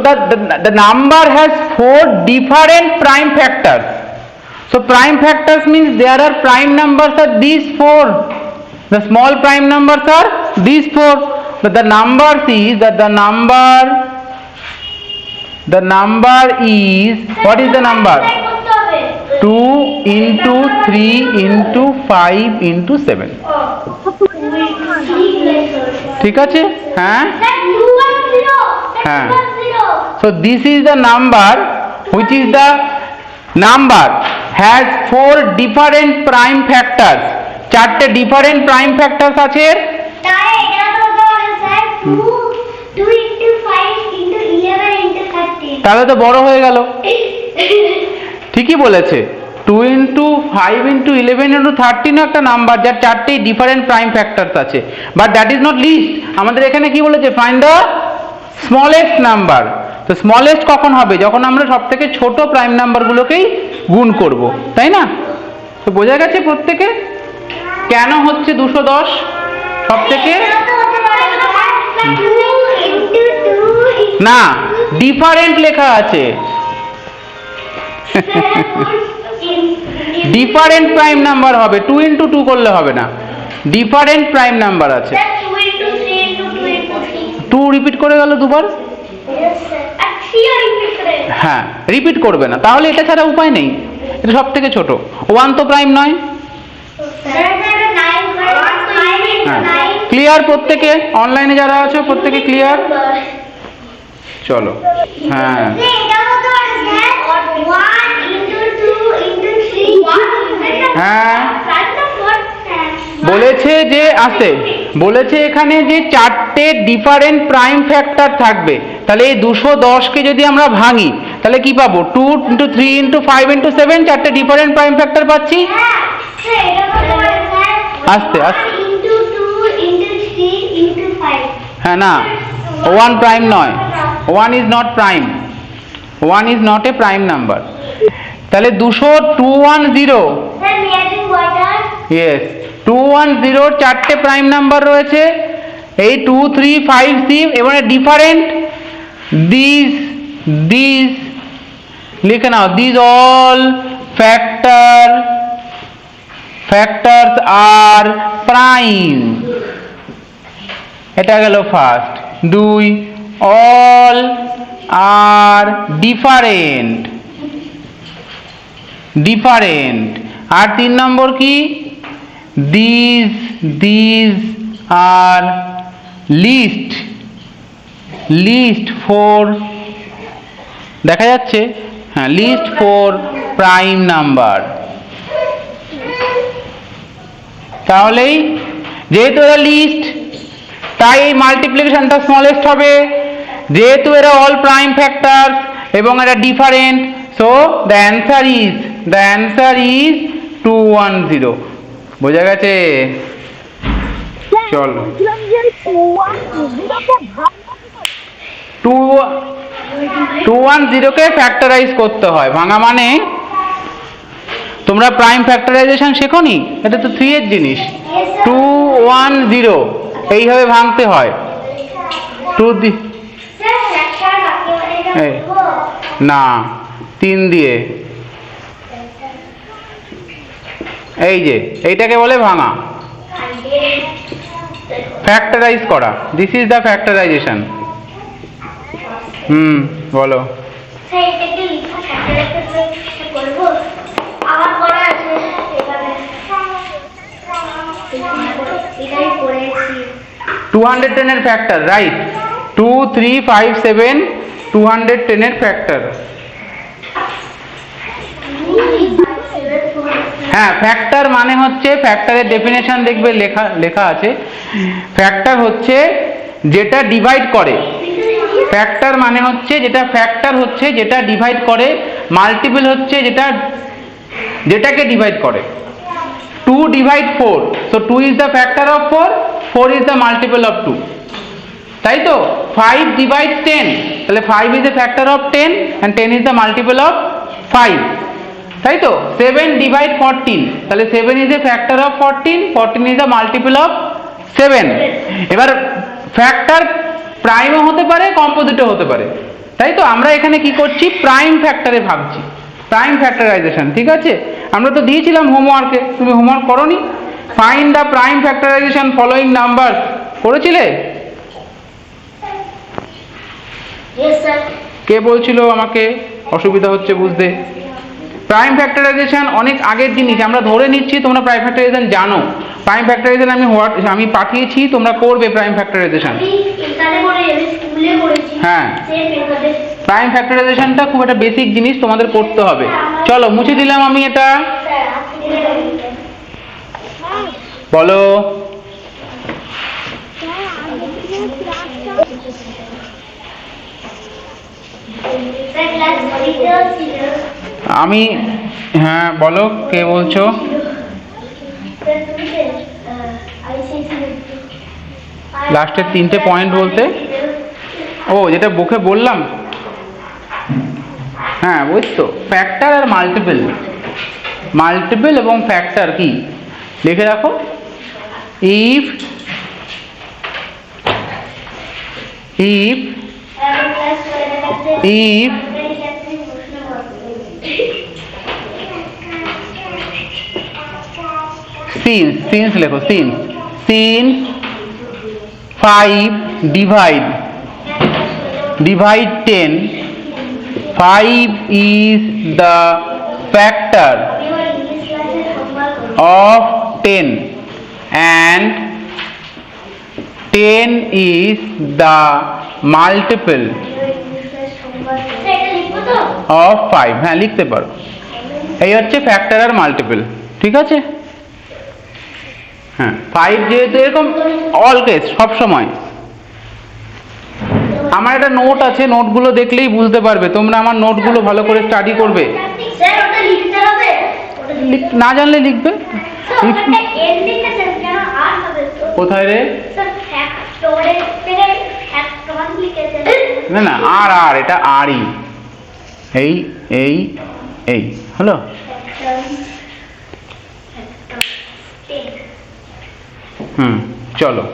the number has 4 different prime factors. So prime factors means there are prime numbers are these 4. The small prime numbers are these 4. But the number is what is the number? 2 into 3 into 5 into 7. ঠিক আছে? হ্যাঁ হ্যাঁ। So this is the number which is the number has 4 different prime factors. চারটে different prime factors আছে। তাহলে তো বড় হয়ে গেল। ঠিকই বলেছে, 2 into 5 into 11 into 13 একটা নাম্বার যার চারটেই ডিফারেন্ট প্রাইম ফ্যাক্টরস আছে। But that is not list. আমাদের এখানে কি বলেছে? Find the smallest number. তো স্মলেস্ট কখন হবে? যখন আমরা সব থেকে ছোট প্রাইম নাম্বারগুলোকেই গুণ করব, তাই না? তো বোঝা গেছে প্রত্যেকে কেন হচ্ছে 210 সব থেকে? না, ডিফারেন্ট লেখা আছে। ডিফারেন্ট প্রাইম নাম্বার হবে, 2 into 2 করলে হবে না। ডিফারেন্ট প্রাইম নাম্বার আছে। 2 রিপিট করে গেল দুবার। হ্যাঁ রিপিট করবে না, তাহলে এটা ছাড়া উপায় নেই। এটা সব থেকে ছোট। 1 তো প্রাইম নয়। ক্লিয়ার প্রত্যেকে? অনলাইনে যারা আছো প্রত্যেকে ক্লিয়ার? চলো হ্যাঁ হ্যাঁ বলেছে যে বলেছে এখানে যে চারটে ডিফারেন্ট প্রাইম ফ্যাক্টর থাকবে। তাহলে এই 210কে যদি আমরা ভাঙি তাহলে কি পাবো? 2 into 3 into 5 into 7 চারটে ডিফারেন্ট প্রাইম ফ্যাক্টর পাচ্ছি। আস্তে আস্তে। হ্যাঁ না, 1 প্রাইম নয়। 1 is not prime. 1 is not a prime number. তাহলে 210 yes 210 চারটে প্রাইম নাম্বার রয়েছে। এই 2, 3, 5, 6 এবারে ডিফারেন্ট দিস লিখে নাও, this all factors are prime. এটা গেল ফার্স্ট। 2, all are different. আর 3 নম্বর কি, দিস আর লিস্ট 4, দেখা যাচ্ছে, হ্যাঁ, লিস্ট 4 প্রাইম নাম্বার। তাহলেই যেহেতু এরা লিস্ট, তাই এই মাল্টিপ্লিকেশনটা স্মলেস্ট হবে। যেহেতু এরা অল প্রাইম ফ্যাক্টর এবং এরা different, so the answer is 210। বোঝা গেছে? চলো, 210 কে ফ্যাক্টরাইজ করতে হয়। ভাঙা মানে তোমরা প্রাইম ফ্যাক্টরাইজেশন শেখোনি? এটা তো 3 এর জিনিস। 210 এইভাবে ভাঙতে হয়। না, 3 দিয়ে, এই যে এইটাকে বলে ভাঙা, ফ্যাক্টরাইজ করা। This is the factorisation. বলো। টু 210 এর ফ্যাক্টর, রাইট? 2, 3, 5, 7 210 এর ফ্যাক্টর। হ্যাঁ, ফ্যাক্টর মানে হচ্ছে, ফ্যাক্টরের ডেফিনেশন দেখবে লেখা আছে, ফ্যাক্টর হচ্ছে যেটা ডিভাইড করে। ফ্যাক্টর মানে হচ্ছে যেটা ডিভাইড করে। মাল্টিপল হচ্ছে যেটাকে ডিভাইড করে। 2 divide 4, so 2 is the factor of 4 is the multiple of 2, তাই তো? 5 ডিভাইড 10, তাহলে 5 is the factor of 10 and 10 is the multiple of 5, তাই তো? 7 ডিভাইড 14, তাহলে 7 is a factor of 14 is the multiple of 7। এবার ফ্যাক্টর প্রাইমও হতে পারে, কম্পোজিটও হতে পারে, তাই তো? আমরা এখানে কি করছি, প্রাইম ফ্যাক্টরে ভাবছি, প্রাইম ফ্যাক্টরাইজেশন। ঠিক আছে? আমরা তো দিয়েছিলাম হোমওয়ার্কে, তুমি হোমওয়ার্ক করোনি? Find the prime factorisation following number, করেছিলে? কে বলছিল আমাকে অসুবিধা হচ্ছে বুঝতে? প্রাইম ফ্যাক্টরাইজেশন অনেক আগের জিনিস, আমরা ধরে নিচ্ছি তোমরা প্রাইম ফ্যাক্টরাইজেশন জানো। প্রাইম ফ্যাক্টরাইজেশন আমি পাঠিয়েছি, তোমরা করবে প্রাইম ফ্যাক্টরাইজেশন। হ্যাঁ, প্রাইম ফ্যাক্টরাইজেশনটা খুব একটা বেসিক জিনিস, তোমাদের করতে হবে। চলো, মুছে দিলাম আমি এটা। বলো। আমি, হ্যাঁ বলো, কে বলছো? লাস্টের 3টে পয়েন্ট বলতে, ও যেটা বুকে বললাম, হ্যাঁ বুঝছো, ফ্যাক্টর আর মাল্টিপল এবং ফ্যাক্টর কি লিখে রাখো। ইফ since লেখো, since 5 divide 10, 5 is the factor of 10 and 10 is the multiple of 5। হ্যাঁ, লিখতে পারো। এই হচ্ছে ফ্যাক্টর আর মাল্টিপল, ঠিক আছে? হ্যাঁ, 5 যেহেতু এরকম অল কেস সব সময়। আমার একটা নোট আছে, নোটগুলো দেখলেই বুঝতে পারবে, তোমরা আমার নোটগুলো ভালো করে স্টাডি করবে। না জানলে লিখবে। কোথায় রে? না না, আর এটা আরই, এই হলো। চলো,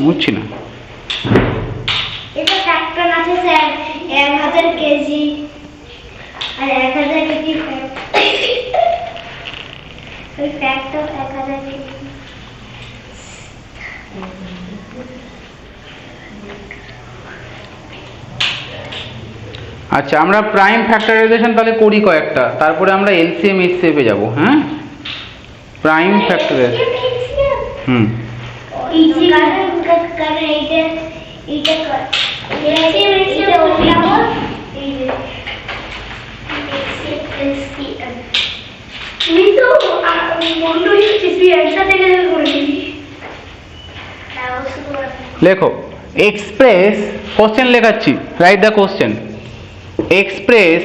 বুঝছি না। এটা ফ্যাক্টর আছে স্যার, 1000 কেজি আর 1000 কেজি ওই ফ্যাক্টর 1000 কেজি। আচ্ছা, আমরা প্রাইম ফ্যাক্টরাইজেশন তাহলে করি কয়েকটা, তারপরে আমরা এলসিএম এইচসিএফ এ যাব। হ্যাঁ, প্রাইম ফ্যাক্টরাইজেশন। হুম, ইজি কারণ এইটা কর এটা ওলিয়াবল এই যে তুমি তো বন্ধু হিসেবে অ্যান্সার থেকে করে দিবি। লেখো এক্সপ্রেস, কোশ্চেন লেখাচ্ছি, write the question. express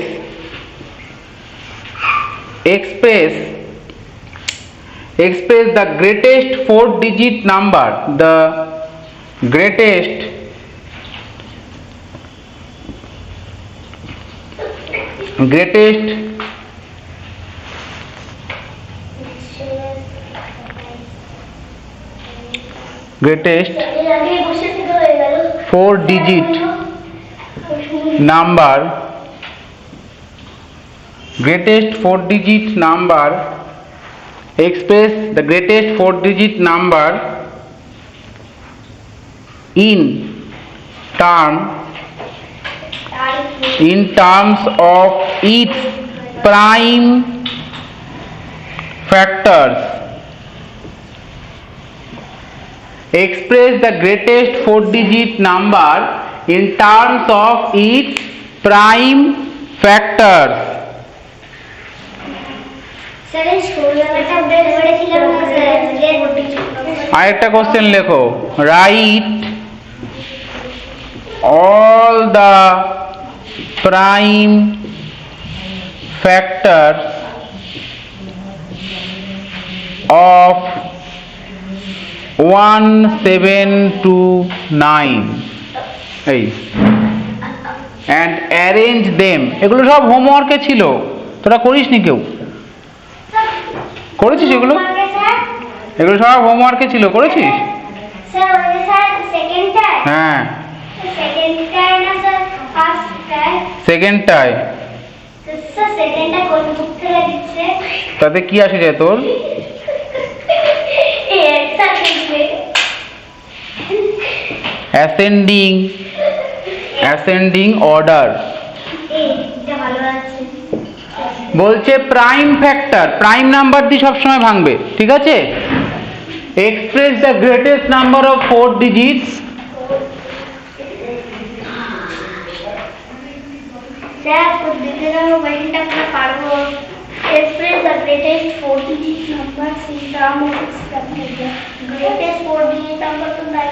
the greatest 4-digit number, the greatest আগে বসে থেকে হয়ে গেল 4-digit number, greatest 4-digit number, express the greatest 4-digit number in terms of its prime factors. Express the greatest 4-digit number in terms of its prime factors. Sir এই ছোটবেলাটা বের করেছিলাম না স্যার। আরেকটা কোশ্চেন লেখো, right all the prime factors of 1, 7 to 9 এই and arrange them. এগুলো সব হোমওয়ার্কে ছিল, তোরা করিসনি কেউ? করেছিস এগুলো? এগুলো সব হোমওয়ার্কে ছিল, করেছিস? স্যার ওই স্যার সেকেন্ডটায় হ্যাঁ, সেকেন্ডটায় না স্যার ফার্স্টটায় সেকেন্ডটায়। স্যার সেকেন্ডটা কোন বুক থেকে দিচ্ছে তাতে কি আসে যায় তোর? এই স্যার দিচ্ছে অ্যাসেন্ডিং অর্ডার। এইটা ভালো আছে। বলছে প্রাইম ফ্যাক্টর, প্রাইম নাম্বার দিয়ে সবসময় ভাঙবে, ঠিক আছে? Express the greatest number of 4 digits. Sir প্রতিদিনের মোবাইলটা আমরা পারবো। Express the greatest 4 digit number in term of its factor. Greatest 4 digit number তো নাই,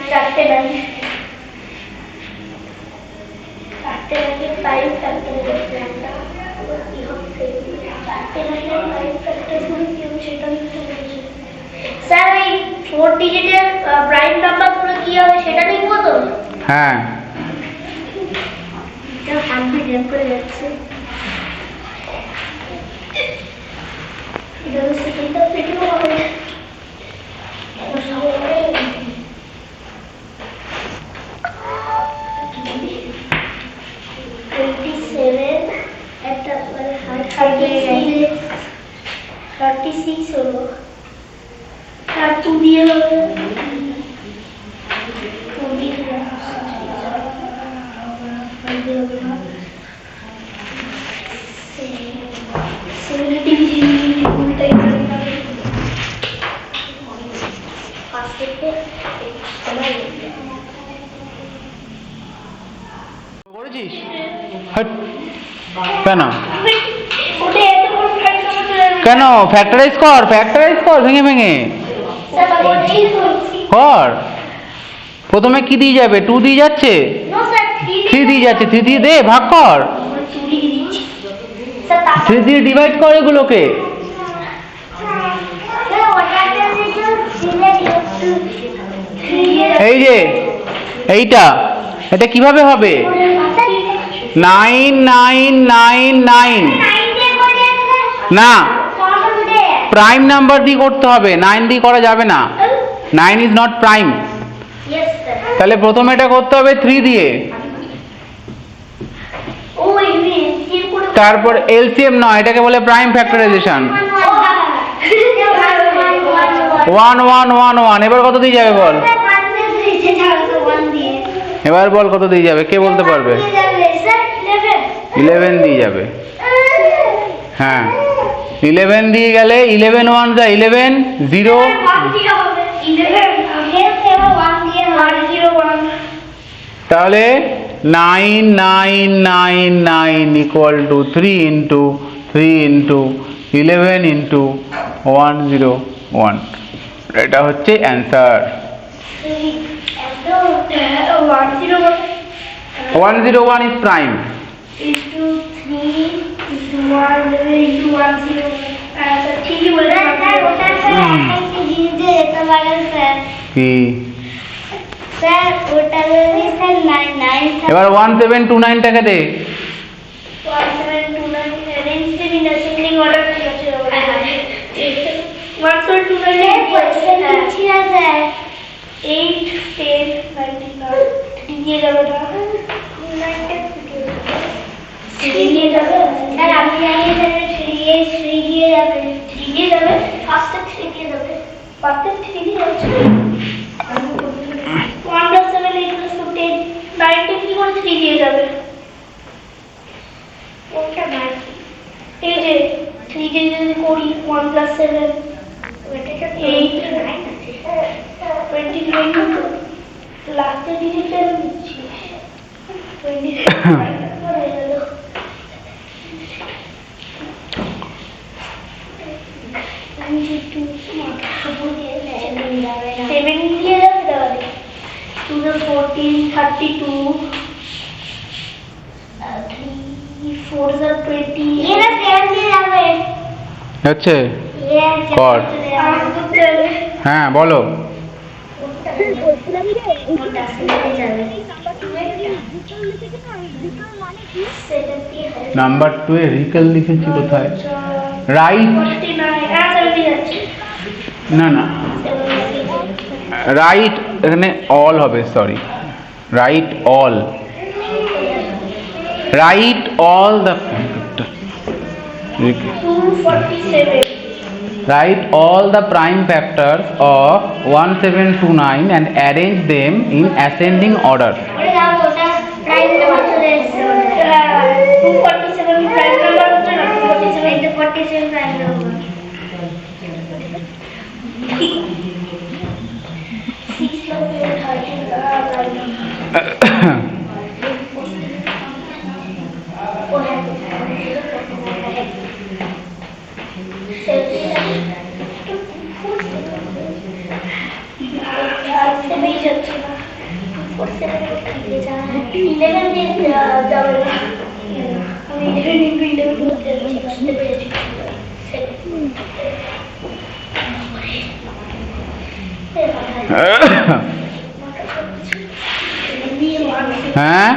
চারটে নাই। চারটে নাকি প্রাইম ফ্যাক্টর দেখতে আমরা কি হচ্ছে চারটে নাকি প্রাইম ফ্যাক্টর কি হবে সেটা নিতে বলছি। স্যার এই 4 ডিজিটের প্রাইম নাম্বারগুলো কি হবে সেটা লিখবো তো? হ্যাঁ, এটা হাতে জ্যাম করে যাচ্ছে। এটা সেকেন্ডটা পেটেও হবে। 27 একটা 36 হলো। আর 2 দিয়ে হবে 2 দিয়ে করেছিস? হট, কেন কেন ফ্যাক্টরাইজ কর, ভেঙে ভেঙে কর। প্রথমে কি দিয়ে যাবে? 2 দিয়ে যাচ্ছে, 3 দিয়ে যাচ্ছে, 3 দিয়ে দে, ভাগ কর। 3 দিয়ে ডিভাইড কর এগুলোকে। এই যে এইটা, এটা কিভাবে হবে? 9 9 9 9 না, প্রাইম নাম্বার দিয়ে করতে হবে, 9 দিয়ে করা যাবে না। 9 ইজ নট প্রাইম। তাহলে প্রথমে এটা করতে হবে 3 দিয়ে। ও এই তারপর এলসিএম নয়, এটাকে বলে প্রাইম ফ্যাক্টরাইজেশন। 1 1 1 1, এবার কত দিয়ে যাবে বল? এবার বল কত দিয়ে যাবে, কে বলতে পারবে? 11 দিয়ে যাবে। হ্যাঁ, 11 দিয়ে গেলে 11 1 যা 11, 0। তাহলে 9 9 9 9 equal to 3 into 3 into 11 into 101। এটা হচ্ছে অ্যান্সার। 101 is prime. কি এবার 1729 টাকা দে। 20 হচ্ছে কর। হ্যাঁ বলো। নাম্বার 2 এ রিকেল লিখেছি কোথায়? রাইট, না না, রাইট এখানে অল হবে, sorry, right all, right all the write all the prime factors of 1729 and arrange them in ascending order. হ্যাঁ,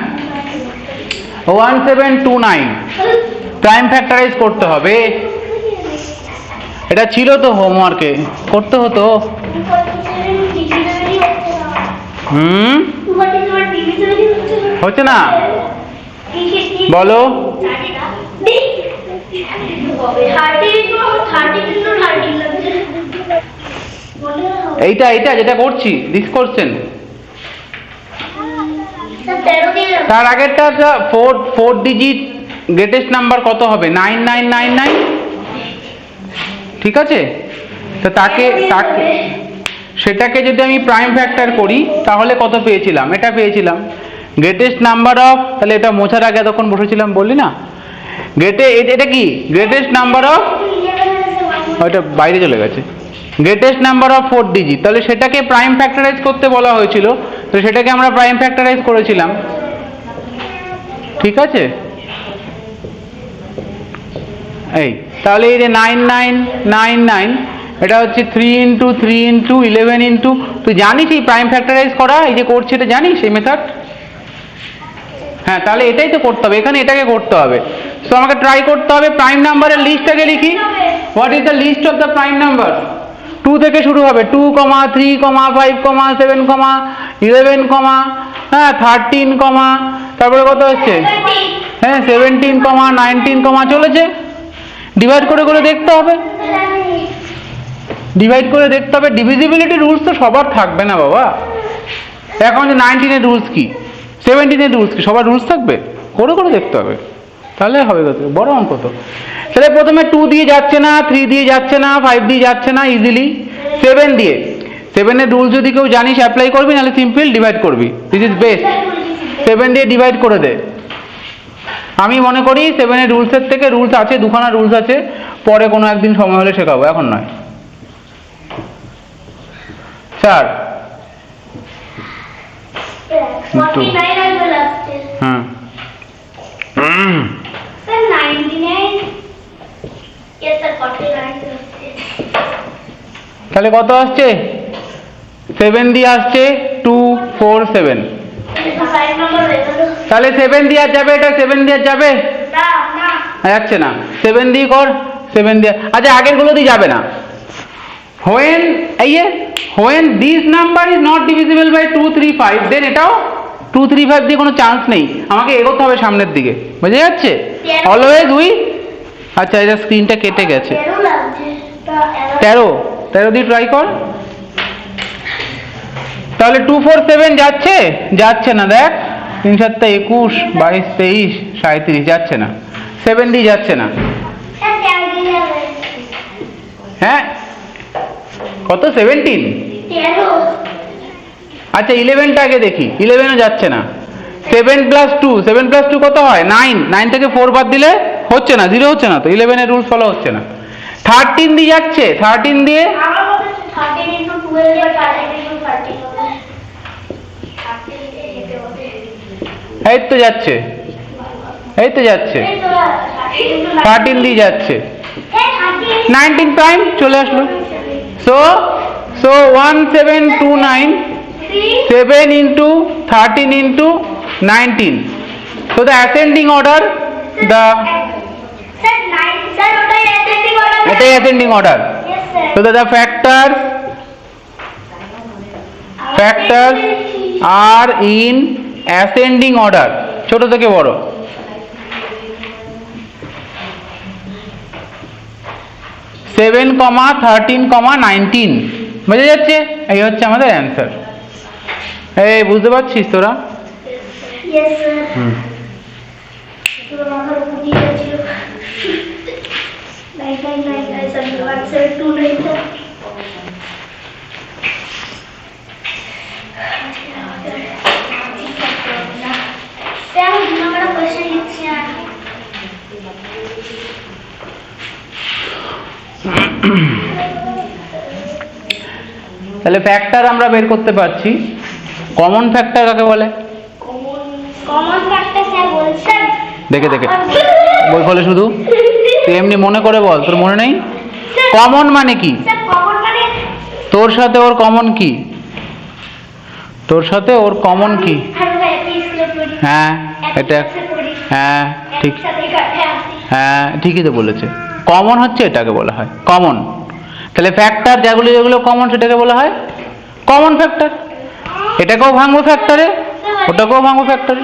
1729 প্রাইম ফ্যাক্টরাইজ করতে হবে। এটা ছিল তো হোমওয়ার্কে, করতে হতো। হচ্ছে না, বলো। এইটা এইটা যেটা করছি দিস করছেন, তার আগেরটা 4 ডিজিট গ্রেটেস্ট নাম্বার কত হবে? 9999। ঠিক আছে, তো তাকে সেটাকে যদি আমি প্রাইম ফ্যাক্টর করি তাহলে কত পেয়েছিলাম? এটা পেয়েছিলাম গ্রেটেস্ট নাম্বার অফ, তাহলে এটা মোছার আগে তখন বসেছিলাম বললি না, এটা কি গ্রেটেস্ট নাম্বার অফ, ওইটা বাইরে চলে গেছে, গ্রেটেস্ট নাম্বার অফ 4 ডিজিট, তাহলে সেটাকে প্রাইম ফ্যাক্টরাইজ করতে বলা হয়েছিল, তো সেটাকে আমরা প্রাইম ফ্যাক্টরাইজ করেছিলাম। ঠিক আছে, এই তাহলে এই যে 9999 এটা হচ্ছে 3 ইন্টু 3 ইন্টু 11 ইন্টু, তুই জানিস এই প্রাইম ফ্যাক্টরাইজ করা, এই যে করছে এটা জানিস এই মেথড? হ্যাঁ, তাহলে এটাই তো করতে হবে, এখানে এটাকে করতে হবে। তো আমাকে ট্রাই করতে হবে, প্রাইম নাম্বারের লিস্টটাকে লিখি। What is the list of the prime number? 2 থেকে শুরু হবে, 2, 3, 5, 7, 11, হ্যাঁ 13, তারপরে কত হচ্ছে হ্যাঁ 17, 19, চলেছে। ডিভাইড করে করে দেখতে হবে, ডিভাইড করে দেখতে হবে। ডিভিজিবিলিটি রুলস তো সবার থাকবে না বাবা। এখন যে 19-এর রুলস কি, 17-এর রুলস কি, সবার রুলস থাকবে? করে করে দেখতে হবে, তাহলে হবে কত বড় অঙ্ক তো। তাহলে প্রথমে 2 দিয়ে যাচ্ছে না, 3 দিয়ে যাচ্ছে না, 5 দিয়ে যাচ্ছে না, ইজিলি 7 দিয়ে। 7-এর রুল যদি কেউ জানিস অ্যাপ্লাই করবি, নাহলে সিম্পল ডিভাইড করবি, দিস ইজ বেস্ট। 7 দিয়ে ডিভাইড করে দে। আমি মনে করি 7-এর রুলসের থেকে, রুলস আছে, দুখানা রুলস আছে, পরে কোনো একদিন সময় হলে শেখাবো, এখন নয়। 4 হ্যাঁ তাহলে কত আসছে? 7 দিয়ে আসছে 2, 4, 7। তাহলে 7 দিয়ে আর যাবে, এটা 7 দিয়ে আর যাবে যাচ্ছে না। 7 দিয়ে কর, 7 দিয়ে, আচ্ছা আগের গুলো দিয়ে যাবে না। when this number is not divisible by 2, 3, 5, then এটাও 2, 3, 5 দিয়ে কোনো চান্স নেই, আমাকে এগোতে হবে সামনের দিকে, বুঝে যাচ্ছে? অলওয়েজ উই, আচ্ছা এটা স্ক্রিনটা কেটে গেছে। 13 দিয়ে ট্রাই কর। তাহলে 2, 4, 7 যাচ্ছে, যাচ্ছে না। দেখ 3, 7, 21, 22, 23, 37 যাচ্ছে না। 7 দিয়ে যাচ্ছে না। হ্যাঁ কত? 17। আচ্ছা 11টা আগে দেখি, 11ও যাচ্ছে না। 7 + 2, 7 + 2 কত হয়? 9। 9 থেকে 4 বাদ দিলে হচ্ছে না, 0 হচ্ছে না তো, 11-এর রুল ফলো হচ্ছে না। 13 দিয়ে যাচ্ছে, 13 দিয়ে, এই তো যাচ্ছে, এই তো যাচ্ছে, 13 দিয়ে যাচ্ছে, 19 প্রাইম চলে আসলো। So 1729, 7 into 13 into 19. So the ascending order, the এটাই ascending order. So the factors are in ascending order, ছোট থেকে বড়। সেভেন, 13, 19 বুঝে যাচ্ছে? এই হচ্ছে আমাদের অ্যান্সার। এই বুঝতে পারছিস তোরা? তাহলে ফ্যাক্টর আমরা বের করতে পারছি। কমন ফ্যাক্টর কাকে বলে? দেখে দেখে বই খোলে শুধু, তুই এমনি মনে করে বল, তোর মনে নেই? কমন মানে কি? তোর সাথে ওর কমন কি? তোর সাথে ওর কমন কি? হ্যাঁ এটা, হ্যাঁ ঠিক, হ্যাঁ ঠিকই তো বলেছে। কমন হচ্ছে এটাকে বলা হয় কমন। তাহলে ফ্যাক্টর যেগুলো যেগুলো কমন সেটাকে বলা হয় কমন ফ্যাক্টর। এটাকেও ভাঙবো ফ্যাক্টরে, ওটাকেও ভাঙবো ফ্যাক্টরে।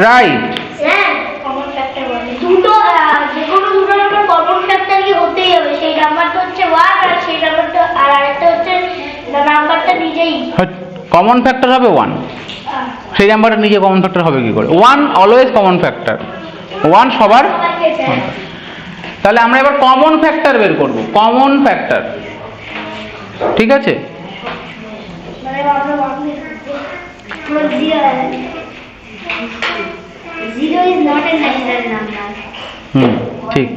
রাইট, কমন ফ্যাক্টর হবে 1, সেই নাম্বারটা নিজে কমন ফ্যাক্টর হবে কি করে? 1 অলওয়েজ কমন ফ্যাক্টর, 1 সবার। তাহলে আমরা এবার কমন ফ্যাক্টর বের করব, কমন ফ্যাক্টর, ঠিক আছে? ঠিক।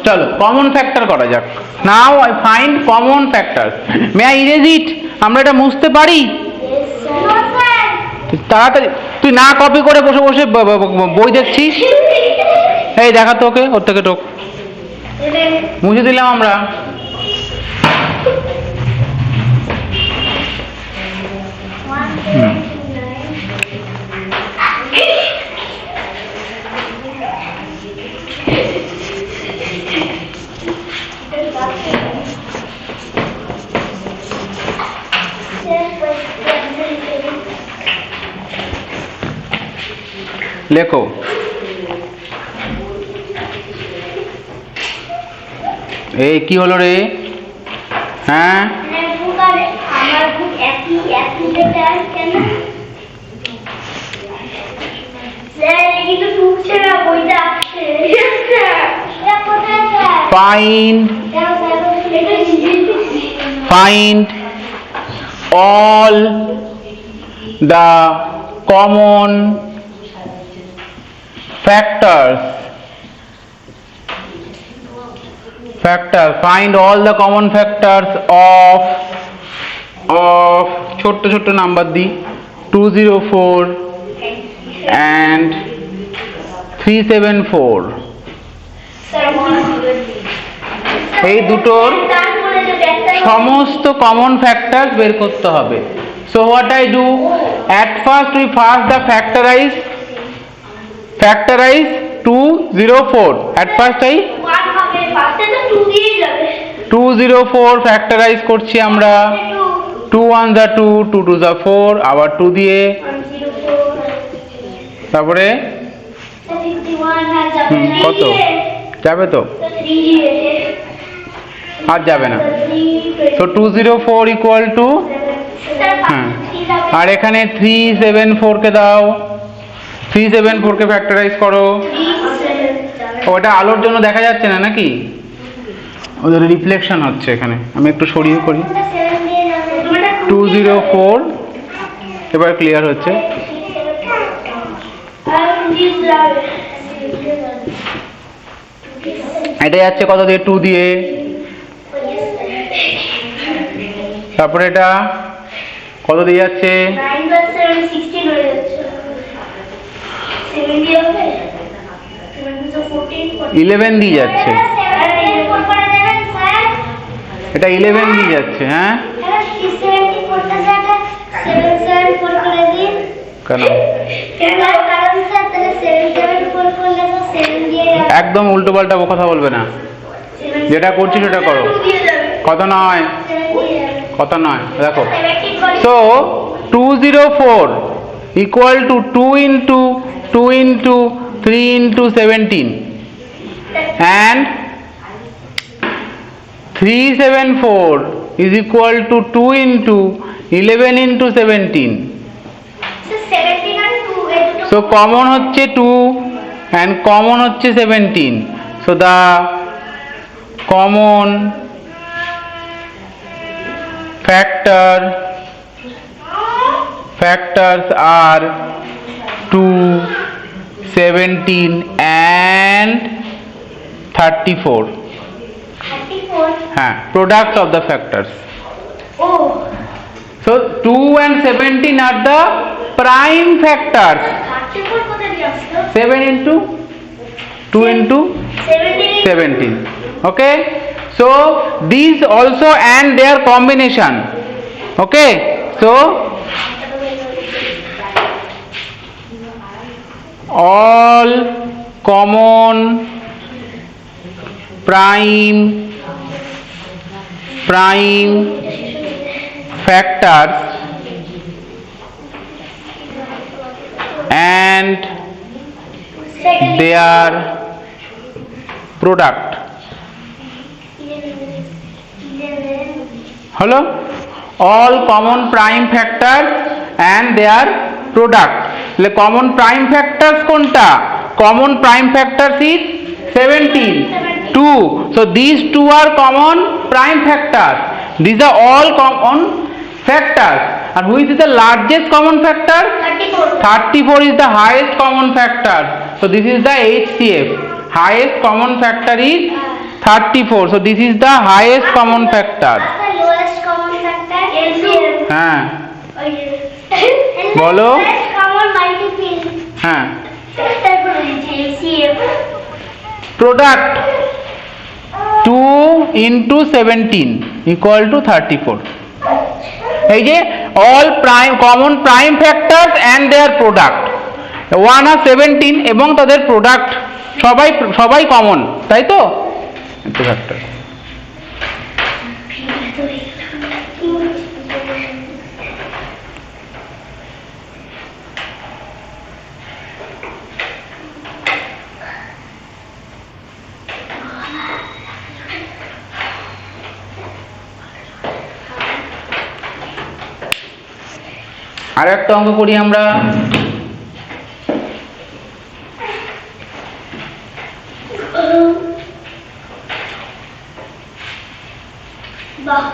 চলো কমন ফ্যাক্টর করা যাক। Now I find common factor. May I erase it? আমরা এটা মুছতে পারি? তাড়াতাড়ি, তুই না কপি করে বসে বসে বই দেখছিস? এই দেখা তো ওকে, ওর থেকে টোক মুছে দিলাম আমরা। লেখো। এই কি হলো রে? হ্যাঁ আমার খুব একই লেটার কেন স্যার কিন্তু টুকছে না বইটা আসছে কোথায় sir find all the common factors find all the common factors of ছোট্ট ছোট্ট নাম্বার দি 204 and 374 এই দুটোর সমস্ত কমন ফ্যাক্টরস বের করতে হবে। So what I do, at first we first the factorize 204, at first I 204 factorise করছি আমরা, 2 1 যা 2, 2 2 যা 4, আবার 2 দিয়ে তারপরে কত যাবে তো আর যাবে না। তো 204 ইকুয়াল টু, হ্যাঁ, আর এখানে 374 কে দাও, 374 কে ফ্যাক্টরাইজ করো। ওটা আলোর জন্য দেখা যাচ্ছে না নাকি, ওদের রিফ্লেকশন হচ্ছে এখানে, আমি একটু সরিয়ে করি। 204 এবার ক্লিয়ার হচ্ছে। এটা যাচ্ছে কত দিয়ে, 2 দিয়ে, তারপরে এটা কত দিয়ে যাচ্ছে, 11 দিয়ে যাচ্ছে, এটা 11 দিয়ে যাচ্ছে। হ্যাঁ কেন, একদম উল্টো পাল্টা কথা বলবে না, যেটা করছি সেটা করো, কত নয় কত নয় দেখো। So 204 equal to 2 into 2 into 3 into 17 and 374 is equal to 2 into 11 into 17. So common হচ্ছে 2 and common হচ্ছে 17. So the common factors are 2, 17 and 34. হ্যাঁ, products of the factors. So 2 and 17 are the prime factors. 7 into 2 into 17. Okay, so these also and their combination. Okay, so all common prime factors and their product. হলো, all common prime factors and their product. তাহলে common prime factors কোনটা, common prime factors is 17, 2. So these two are common prime factors. These are all common factors. And which is the largest common factor? 34 is the highest common factor. So this is the HCF. Highest common factor is 34. So this is the highest common factor. Lowest common factor LCM. হ্যাঁ বলো, common multiple. হ্যাঁ তারপরে LCM. product 2 into 17 equal to 34. এই যে all prime common prime factors and their product, 1 আর 17 এবং তাদের product সবাই common, তাই তো, একটু ফ্যাক্টর। আর একটা অঙ্ক করি আমরা। বাহ,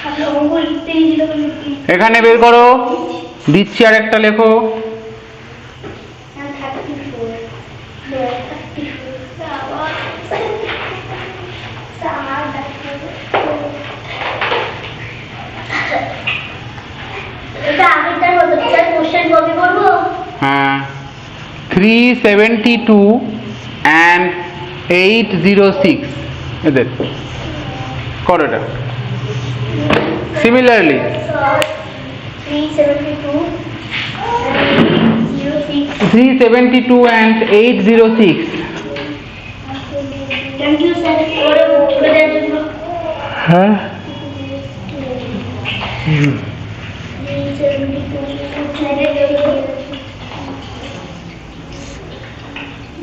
আমি অঙ্ক লিখতে গেছিলাম। এখানে বের করো, দিচ্ছি আর একটা লেখো। হ্যাঁ, 372 and 806 এদের করো এটা। Similarly 372 and 806। Thank you sir. হ্যাঁ,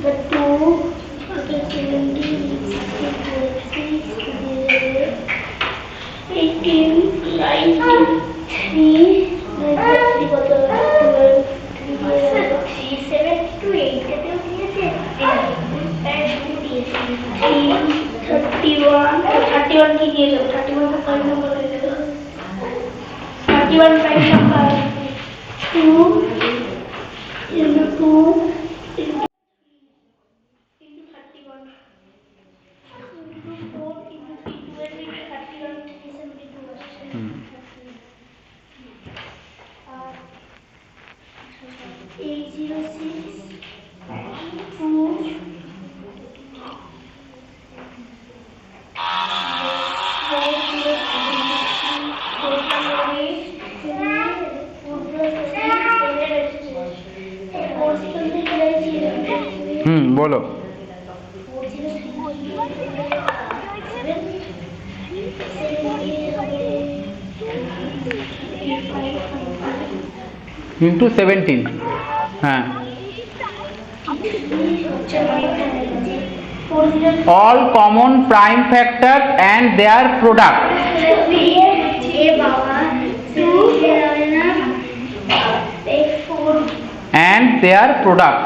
The two, okay, 70, 18, 19, 3, 7 to 8, 31 की দিয়ে দাও, 31 का फाइल नंबर ले लो, 31 prime number 2 into 2 into 31 into 4 into 3 12 into 31 372 806 2 বলো। ইন্টু 17, হ্যাঁ। all common prime factors and their product and their product।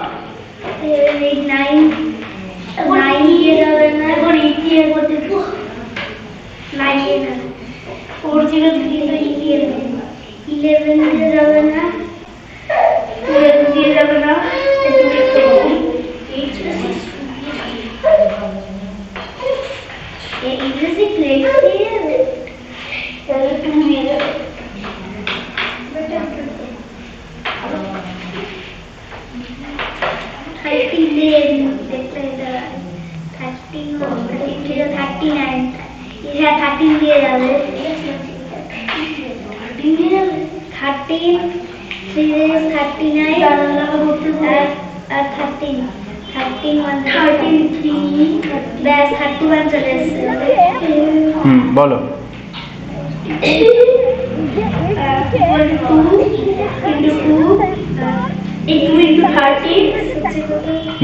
বলো।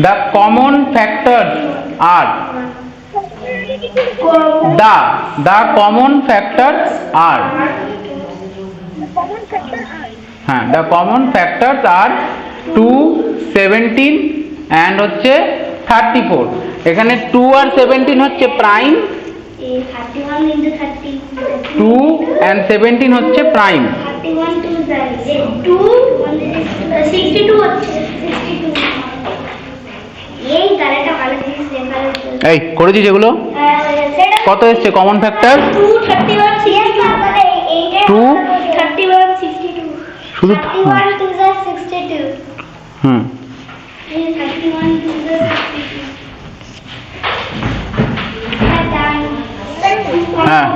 The common factors are the common factors are হ্যাঁ, the common factors are 2 17 and হচ্ছে 34। এখানে 2 আর 17 হচ্ছে prime, 2 and 17 হচ্ছে prime. এই করেছি যেগুলো, কত এসছে কমন ফ্যাক্টর? 2 শুধু হুম হ্যাঁ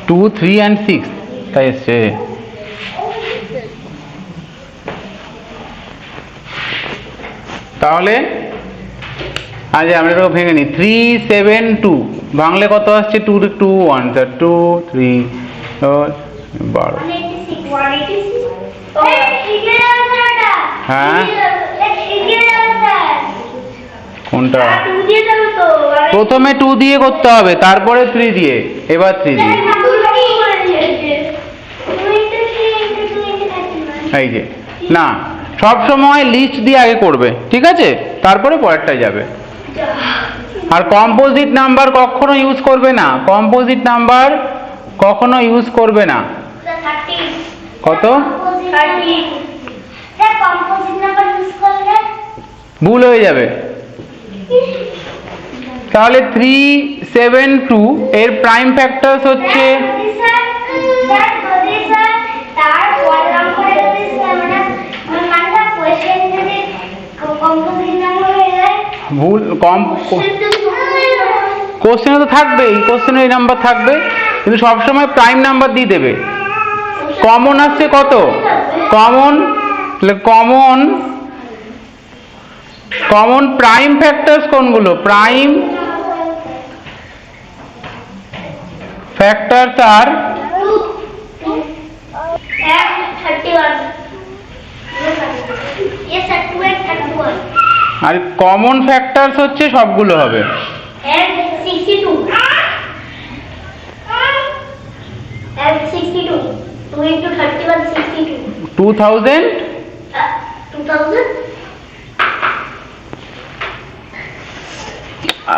2 3 and 6 তাই এসছে। তাহলে আজ আমরা এটাকে ভেঙে নিই। 372 বাংলা কত আসছে? 2 2 1 2 3 12। হ্যাঁ কোনটা? প্রথমে 2 দিয়ে করতে হবে, তারপরে 3 দিয়ে, এবার 3 দিয়ে। এই যে না, সব সময় লিস্ট দিয়ে আগে করবে, ঠিক আছে, তারপরে পরেরটায় যাবে। আর কম্পোজিট নাম্বার কখনো ইউজ করবে না, কম্পোজিট নাম্বার কখনো ইউজ করবে না। কত? ভুল হয়ে যাবে। তাহলে 372 এর প্রাইম ফ্যাক্টরস হচ্ছে ভুল কম, কোশ্চেনে তো থাকবেই, কোশ্চেনে এই নাম্বার থাকবে, কিন্তু সবসময় প্রাইম নাম্বার দিয়ে দেবে। কমন আসছে কত? Common, common common prime factors কোনগুলো? প্রাইম ফ্যাক্টরস আর আর কমন ফ্যাক্টরস হচ্ছে সবগুলো হবে। 2000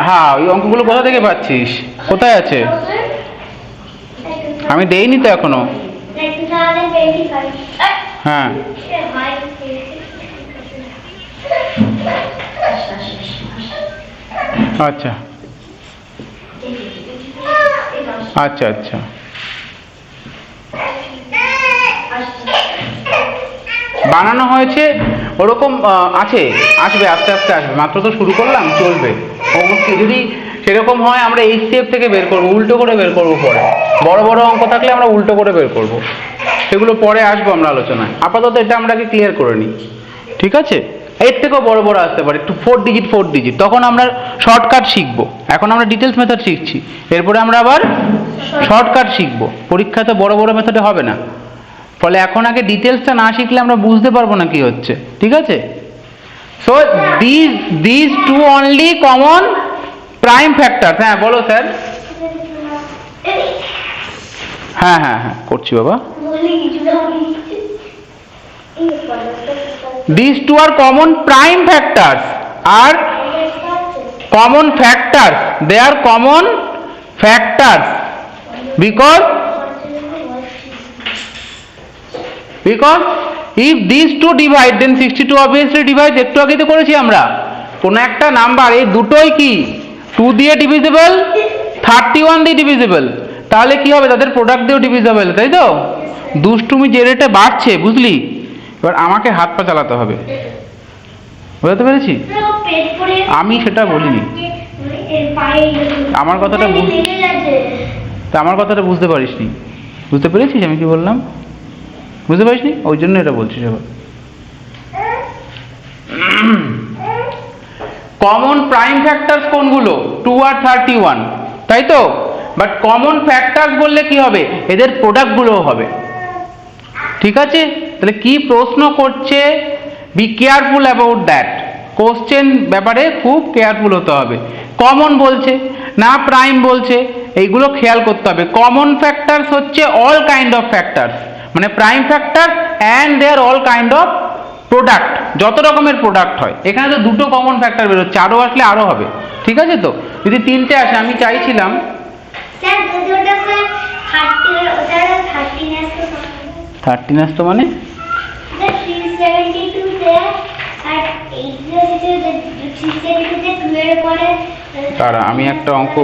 হ্যাঁ, ওই অঙ্কগুলো কোথা থেকে পাচ্ছিস? কোথায় আছে? আমি দেইনি তো এখনো। হ্যাঁ, আচ্ছা আচ্ছা আচ্ছা, বানানো হয়েছে ওরকম আছে, আসবে আস্তে আস্তে আসবে, মাত্র তো শুরু করলাম, চলবে অবশ্যই। যদি সেরকম হয় আমরা HCF থেকে বের করবো, উল্টো করে বের করবো পরে। বড় বড় অঙ্ক থাকলে আমরা উল্টো করে বের করবো, সেগুলো পরে আসবো আমরা আলোচনায়। আপাতত এটা আমরা আগে ক্লিয়ার করে নিই, ঠিক আছে? এর থেকেও বড় বড় আসতে পারে, একটু 4 ডিজিট, তখন আমরা শর্টকাট শিখবো। এখন আমরা ডিটেলস মেথড শিখছি, এরপরে আমরা আবার শর্টকাট শিখবো। পরীক্ষাতে বড় বড় মেথডে হবে না, ফলে এখন আগে ডিটেলসটা না শিখলে আমরা বুঝতে পারবো না কি হচ্ছে, ঠিক আছে? So this two only common prime factor. হ্যাঁ বলো স্যার। হ্যাঁ হ্যাঁ হ্যাঁ করছি বাবা। These two are common prime factors, are common factors, they are common factors because if these two divide then 62 obviously divide। একটু আগে তো করেছি আমরা, কোন একটা নাম্বার এই দুটোই কি 2 দিয়ে ডিভিজিবল, 31 দিয়ে ডিভিজিবল, তাহলে কি হবে? তাদের প্রোডাক্ট দিয়েও ডিভিজিবল, তাই তো? দুষ্টুমি যে রেটে বাড়ছে, বুঝলি, এবার আমাকে হাত পা চালাতে হবে, বুঝতে পেরেছি? আমি সেটা বলিনি, আমার কথাটা আমার কথাটা বুঝতে পারিসনি, বুঝতে পেরেছিস আমি কি বললাম? বুঝতে পারিসনি, ওই জন্য এটা বলছিস। এবার কমন প্রাইম ফ্যাক্টরস কোনগুলো? 2 আর 31, তাই তো? বাট কমন ফ্যাক্টরস বললে কি হবে? এদের প্রোডাক্টগুলোও হবে, ঠিক আছে? তাহলে কি প্রশ্ন করছে, be careful about that. Question ব্যাপারে খুব কেয়ারফুল হতে হবে। কমন বলছে না প্রাইম বলছে, এইগুলো খেয়াল করতে হবে। কমন ফ্যাক্টরস হচ্ছে অল কাইন্ড অফ ফ্যাক্টরস, মানে prime factor and they are all kind of product, যত রকমের প্রোডাক্ট হয়। এখানে তো দুটো কমন ফ্যাক্টর বেরোচ্ছে, আরও আসলে আরও হবে, ঠিক আছে? তো যদি 3টে আসে, আমি চাইছিলাম স্যার 13 আসতো মানে তারা আমি একটা অঙ্ক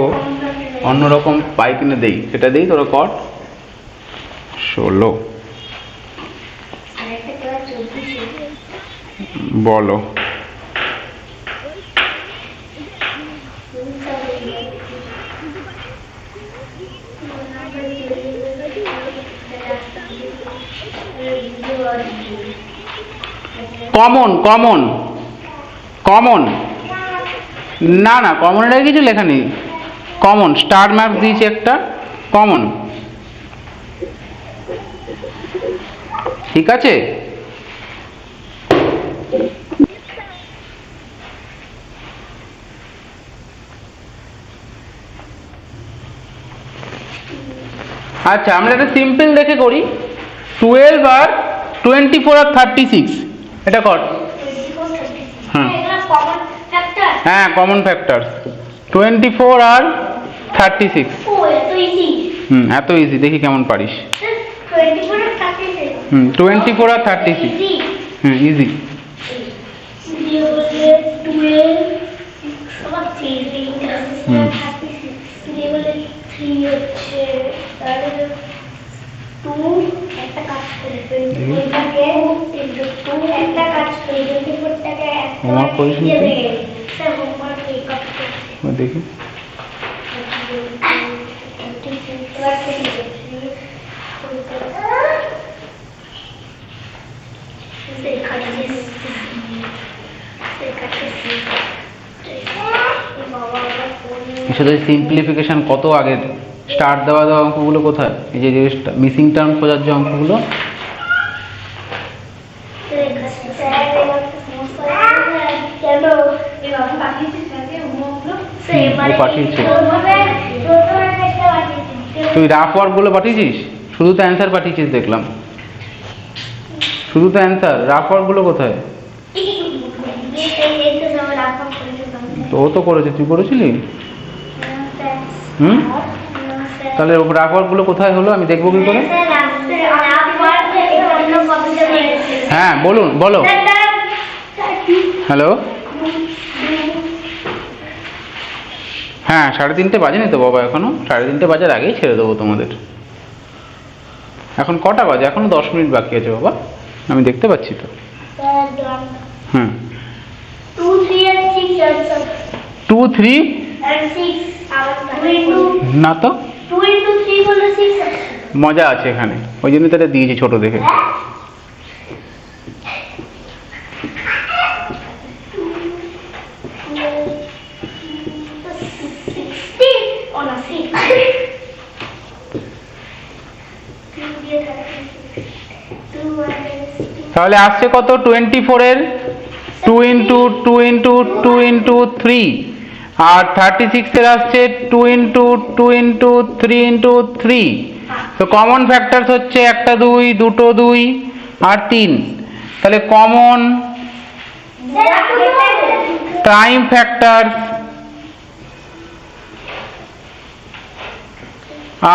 অন্যরকম পাই কিনে দেই, সেটা দেই, তোরা কর। 16 বলো। কমন কমন কমন না না, কমনের কিছু লেখা নেই। কমন স্টার মার্ক দিয়েছে একটা, কমন, ঠিক আছে? আচ্ছা, আমরা একটা সিম্পল দেখে করি। 12 আর 24 আর 36 এটা কর। 24 36 হুম। এগুলো কমন ফ্যাক্টর। হ্যাঁ কমন ফ্যাক্টরস 24 আর 36। ও এত ইজি। এত ইজি, দেখি কেমন পারিস। 24 আর 36 24 আর 36 ইজি। ইজি। দিয়ে বলে 12 আমার 3 হুম। 36 দিয়ে বলে 3 হচ্ছে তাহলে 2 একটা কাজ করে 24 টাকে 2 একটা কাজ করে 24 টাকে হোমওয়ার্ক করিস নি তুই? স্যার হোমওয়ার্ক মেক আপ দেখি। শুধু সিম্পলিফিকেশন কত আগে স্টার্ট দেওয়া অঙ্কগুলো কোথায়? এই যে মিসিং টার্ম খোঁজার যে অঙ্কগুলো, পাঠিয়েছে। তুই রাফ ওয়ার্কগুলো পাঠিয়েছিস? শুধু তো অ্যান্সার পাঠিয়েছিস দেখলাম, শুধু তো অ্যান্সার, রাফ ওয়ার্কগুলো কোথায়? তো ও তো করেছে, তুই করেছিলি? তাহলে রাফ ওয়ার্কগুলো কোথায় হলো, আমি দেখবো কি করে? হ্যাঁ বলুন, বলো। হ্যালো, হ্যাঁ 3:30 বাজেনি তো বাবা এখনো, 3:30 বাজার আগেই ছেড়ে দেবো তোমাদের। এখন কটা বাজে? এখনো 10 মিনিট বাকি আছে বাবা, আমি দেখতে পাচ্ছি তো। 2 3 না তো, মজা আছে এখানে, ওই জন্য তো এটা দিয়েছি ছোট দেখে। তাহলে আসছে কত? 24 এর 2 ইন্টু 2 ইন্টু 2 ইন্টু 3, আর 36 এর আসছে 2 ইন্টু 2 ইন্টু 3 ইন্টু 3। তো কমন ফ্যাক্টরস হচ্ছে 1 2 2 2 আর 3। তাহলে কমন প্রাইম ফ্যাক্টরস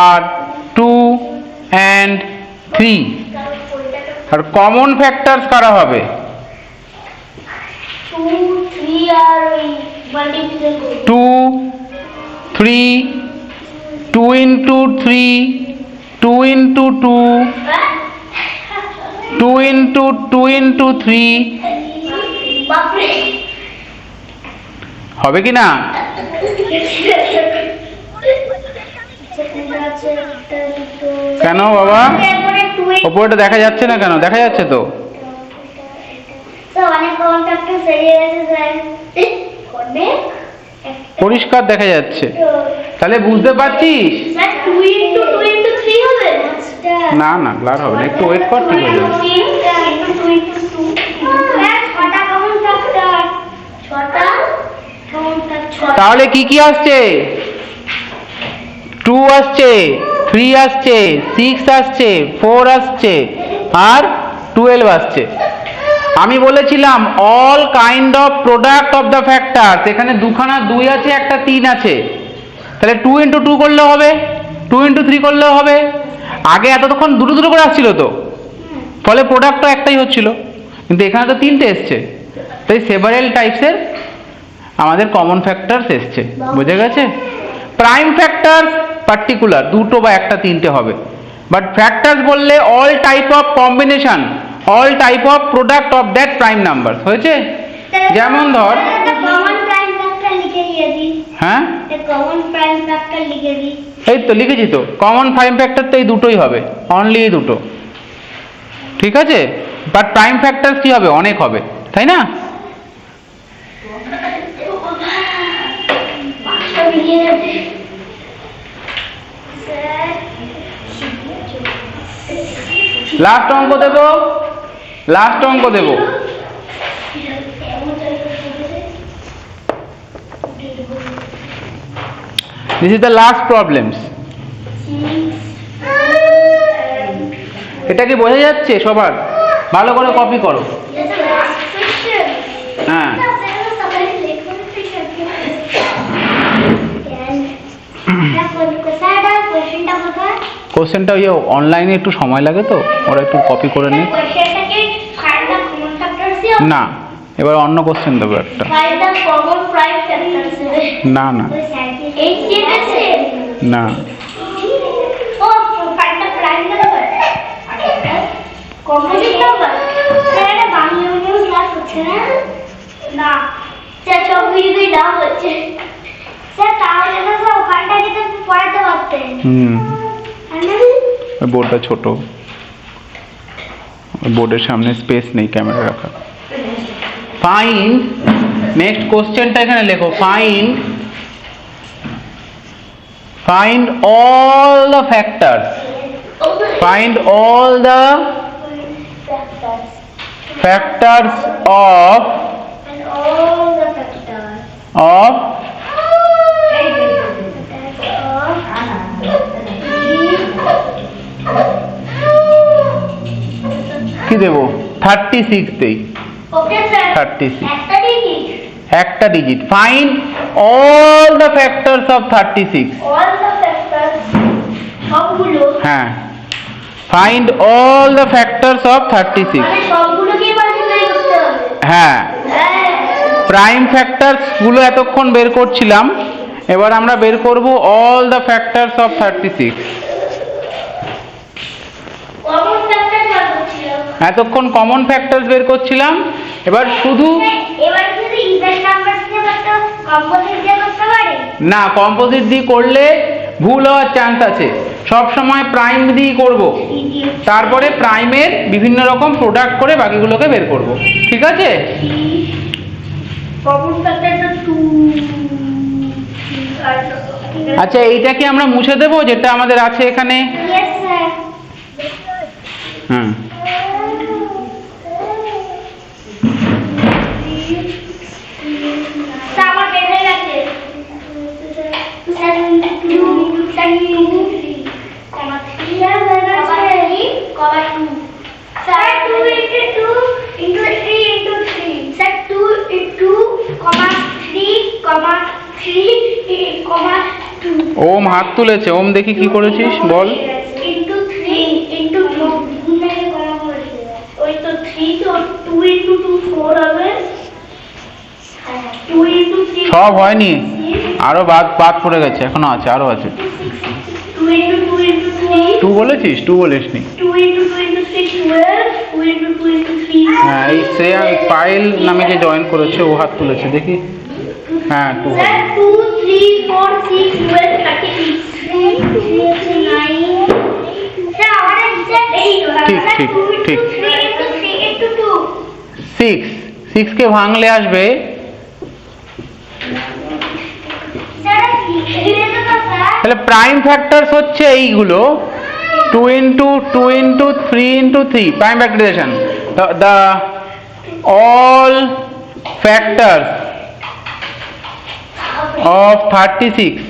আর 2 and 3। আর কমন ফ্যাক্টরস কারা হবে? 2 3 2 ইন্টু 3 2 ইন্টু 2 2 ইন্টু 2 ইন্টু 3 হবে কি না? কেন বাবা ওপরটা দেখা যাচ্ছে না কেন? দেখা যাচ্ছে তো। পরিষ্কার দেখা যাচ্ছে, তাহলে বুঝতে পারছিস? না না ব্লার হবে না, একটু ওয়েট কর, ঠিক হয়ে যাবে। তাহলে কি কি আসছে? 2 আসছে, 3 আসছে, 6 আসছে, 4 আসছে আর 12 আসছে। আমি বলেছিলাম all kind of product of the factors, এখানে দুখানা 2 আছে, একটা 3 আছে, তাহলে 2 ইন্টু 2 করলেও হবে, 2 ইন্টু 3 করলেও হবে। আগে এতক্ষণ দুটো দুটো করে আসছিল তো, ফলে প্রোডাক্টটা একটাই হচ্ছিল, কিন্তু এখানে তো 3টে এসছে, তাই সেভারেল টাইপসের আমাদের কমন ফ্যাক্টরস এসছে। বুঝে গেছে? প্রাইম ফ্যাক্টরস পার্টিকুলার 2টো বা 1টা 3টে হবে, বাট ফ্যাক্টরস বললে all type of combination, all type of product of that prime number. হয়েছে? যেমন ধর, হ্যাঁ এই তো লিখেছি তো, কমন প্রাইম ফ্যাক্টর তো এই দুটোই হবে, অনলি এই দুটো, ঠিক আছে? বাট প্রাইম ফ্যাক্টর কি হবে? অনেক হবে, তাই না? লাস্ট অঙ্ক দেব, লাস্ট অঙ্ক দেব। This is the last problems. এটা কি বোঝা যাচ্ছে সবার? ভালো করে কপি করো। হ্যাঁ কোশ্চেনটা ওই অনলাইনে একটু সময় লাগে তো, ওরা একটু কপি করে নি। না, এবার অন্য কোশ্চেন দেবো একটা। না না না, বোর্ডটা ছোট, বোর্ডের সামনে স্পেস নেই ক্যামেরা রাখা। ফাইন্ড, নেক্সট কোশ্চেনটা এখানে লেখো, find all the factors, find all the factors of কি দেবো 36 দেই, 36 একটা digit. Find all the factors of 36। হ্যাঁ, find all the factors of 36। হ্যাঁ, প্রাইম ফ্যাক্টরস গুলো এতক্ষণ বের করছিলাম, এবার আমরা বের করব অল দ্য ফ্যাক্টরস অফ 36। এতক্ষণ কমন ফ্যাক্টরস বের করছিলাম, এবার শুধু না, কম্পোজিট দিয়ে করলে ভুল হওয়ার চান্স আছে, সব সময় প্রাইম দিয়ে করব, তারপরে প্রাইমের বিভিন্ন রকম প্রোডাক্ট করে বাকিগুলোকে বের করব, ঠিক আছে? আচ্ছা, এইটা কি আমরা মুছে দেবো যেটা আমাদের আছে এখানে? হুম, ওম হাত তুলেছে, ওম দেখি কি করেছিস বল। সব হয়নি, আরো বাদ পড়ে গেছে, এখনো আছে, আরো আছে। 2 বলেছিস? 2 বলিসনি। হ্যাঁ, এই শ্রেয়া পায়েল নামে যে জয়েন করেছে ও হাত তুলেছে, দেখি। হ্যাঁ, 2 হবে। ঠিক ঠিক ঠিক। 6 কে ভাঙলে আসবে তাহলে প্রাইম ফ্যাক্টরস হচ্ছে এইগুলো 2 into 2 into 3 into 3 prime factorization. The all factors of 36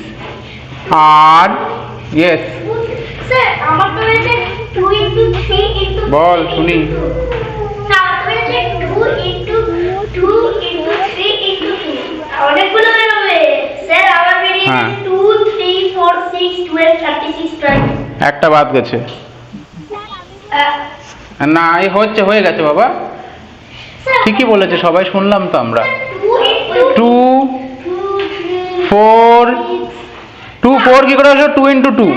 are yes. Sir, আমার তো হয়েছে 2 into 3 into বল শুনি। না, হয়েছে 2 into 2 into 3 into 2 অনেকগুলো বের হবে স্যার। আমার বেরিয়েছে 2 3 4 6 12 36 প্রাইম, একটা বাদ গেছে। না, এই হয়ে গেছে বাবা, ঠিকই বলেছে সবাই, শুনলাম তো আমরা। 2 4 2 4 কি করে আসলো? 2 into 2।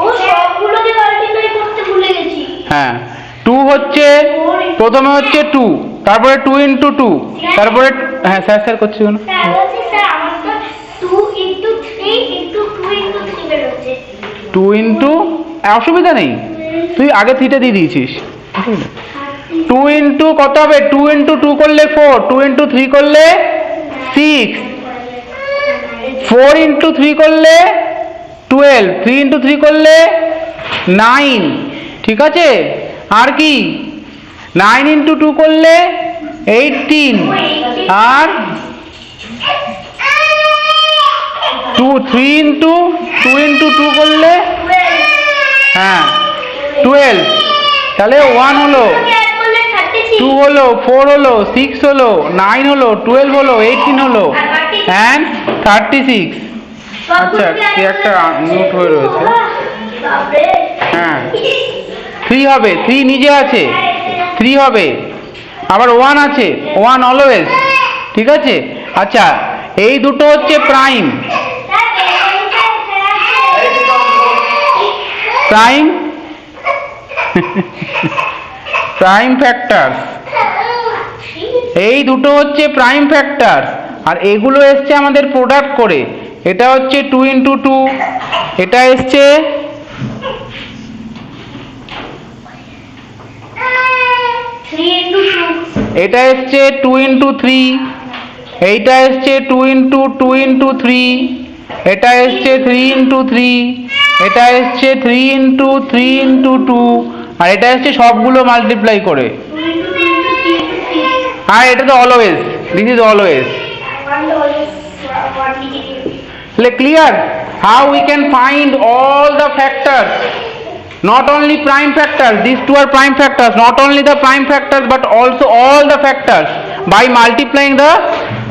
ও সবগুলোকে মাল্টিপ্লাই করতে ভুলে গেছি। হ্যাঁ, 2 হচ্ছে প্রথমে হচ্ছে 2, তারপরে 2 into 2, তারপরে হ্যাঁ স্যার করছি কেন? স্যার বলছি স্যার আমার তো 2 into 3 into 2 into 3 বের হচ্ছে। 2 into অসুবিধা নেই, তুই আগে 3টা দিয়ে দিয়েছিস। 2 into কত হবে? 2 into 2 করলে 4, 2 into 3 করলে 6, 4 into 3 করলে 12, 3 into 3 করলে 9, ঠিক আছে? আর কি 9 into 2 করলে 18, আর 3 into 2 করলে হ্যাঁ 12, তাহলে 1 হলো। 2 হলো, 4 হলো, 6 হলো, 9 হলো, 12 হলো, 18 হলো অ্যান্ড 36। আচ্ছা, কি একটা মিউট হয়ে রয়েছে। হ্যাঁ 3 হবে, 3 নিজে আছে, 3 হবে, আবার 1 আছে, 1 অলওয়েজ, ঠিক আছে। আচ্ছা, এই দুটো হচ্ছে প্রাইম, প্রাইম প্রাইম ফ্যাক্টরস, এই দুটো হচ্ছে প্রাইম ফ্যাক্টর, আর এগুলো এসছে আমাদের প্রোডাক্ট করে। এটা হচ্ছে 2 ইন্টু 2, এটা এসছে এটা এসছে 2 ইন্টু 3, এইটা এসছে 2 ইন্টু 2 ইন্টু 3, এটা এসছে 3 ইন্টু 3, এটা এসছে 3 ইন্টু 3 ইন্টু 2, আর এটা এসছে সবগুলো মাল্টিপ্লাই করে। আর এটা তো always, this is always. Clear how we can find all the factors, not only prime factors, these two are prime factors, not only the prime factors but also all the factors by multiplying the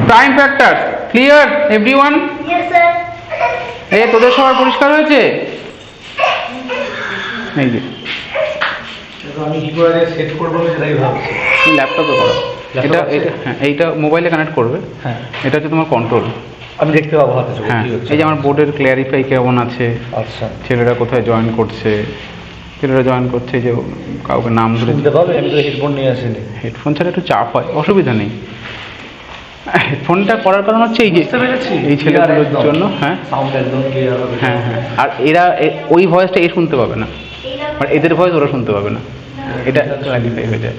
prime factors. Clear everyone? Yes sir. এই তোদের সবার পরিষ্কার হয়েছে? এই যে আমি কি করে সেট করবো সেটাই ভাবছি। ল্যাপটপে করো, এটা হ্যাঁ, এইটা মোবাইলে কানেক্ট করবে। হ্যাঁ, এটা হচ্ছে তোমার কন্ট্রোল। আমি দেখতে পাবো হাতে চোখে হ্যাঁ, কি হচ্ছে। এই যে আমার বোর্ডের ক্ল্যারিফাই কেমন আছে, আচ্ছা, ছেলেরা কোথায় জয়েন করছে, ছেলেরা জয়েন করছে, যে কাউকে নাম ধরে শুনতে পাবে। আমি তো হেডফোন নিয়ে আসিনি। হেডফোন ছাড়া একটু চাপ হয়, অসুবিধা নেই। হেডফোনটা করার কারণ হচ্ছে এই যে বুঝতে পেরেছি, এই ছেলেগুলোর জন্য। হ্যাঁ সাউন্ড একদম ক্লিয়ার হবে। হ্যাঁ হ্যাঁ, আর এরা ওই ভয়েসটা এ শুনতে পাবে না, আর এদের ভয়েস ওরা শুনতে পাবে না, এটা ক্ল্যারিফাই হয়ে যায়।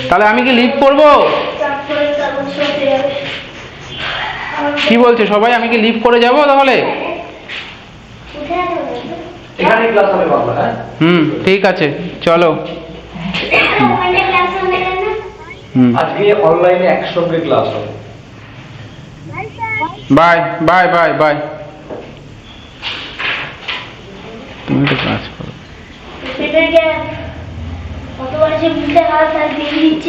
তাহলে আমি কি লিভ করবো? কি বলছে সবাই, আমি কি লিভ করে যাব তাহলে? এখানে ক্লাস হবে বাংলা। হ্যাঁ, ঠিক আছে, চলো। আজকে অনলাইনে একসঙ্গে ক্লাস হবে। Bye bye bye bye. তুমি তো কাজ করো। কতবার যে বুঝতে হাত আর দিয়ে দিচ্ছি।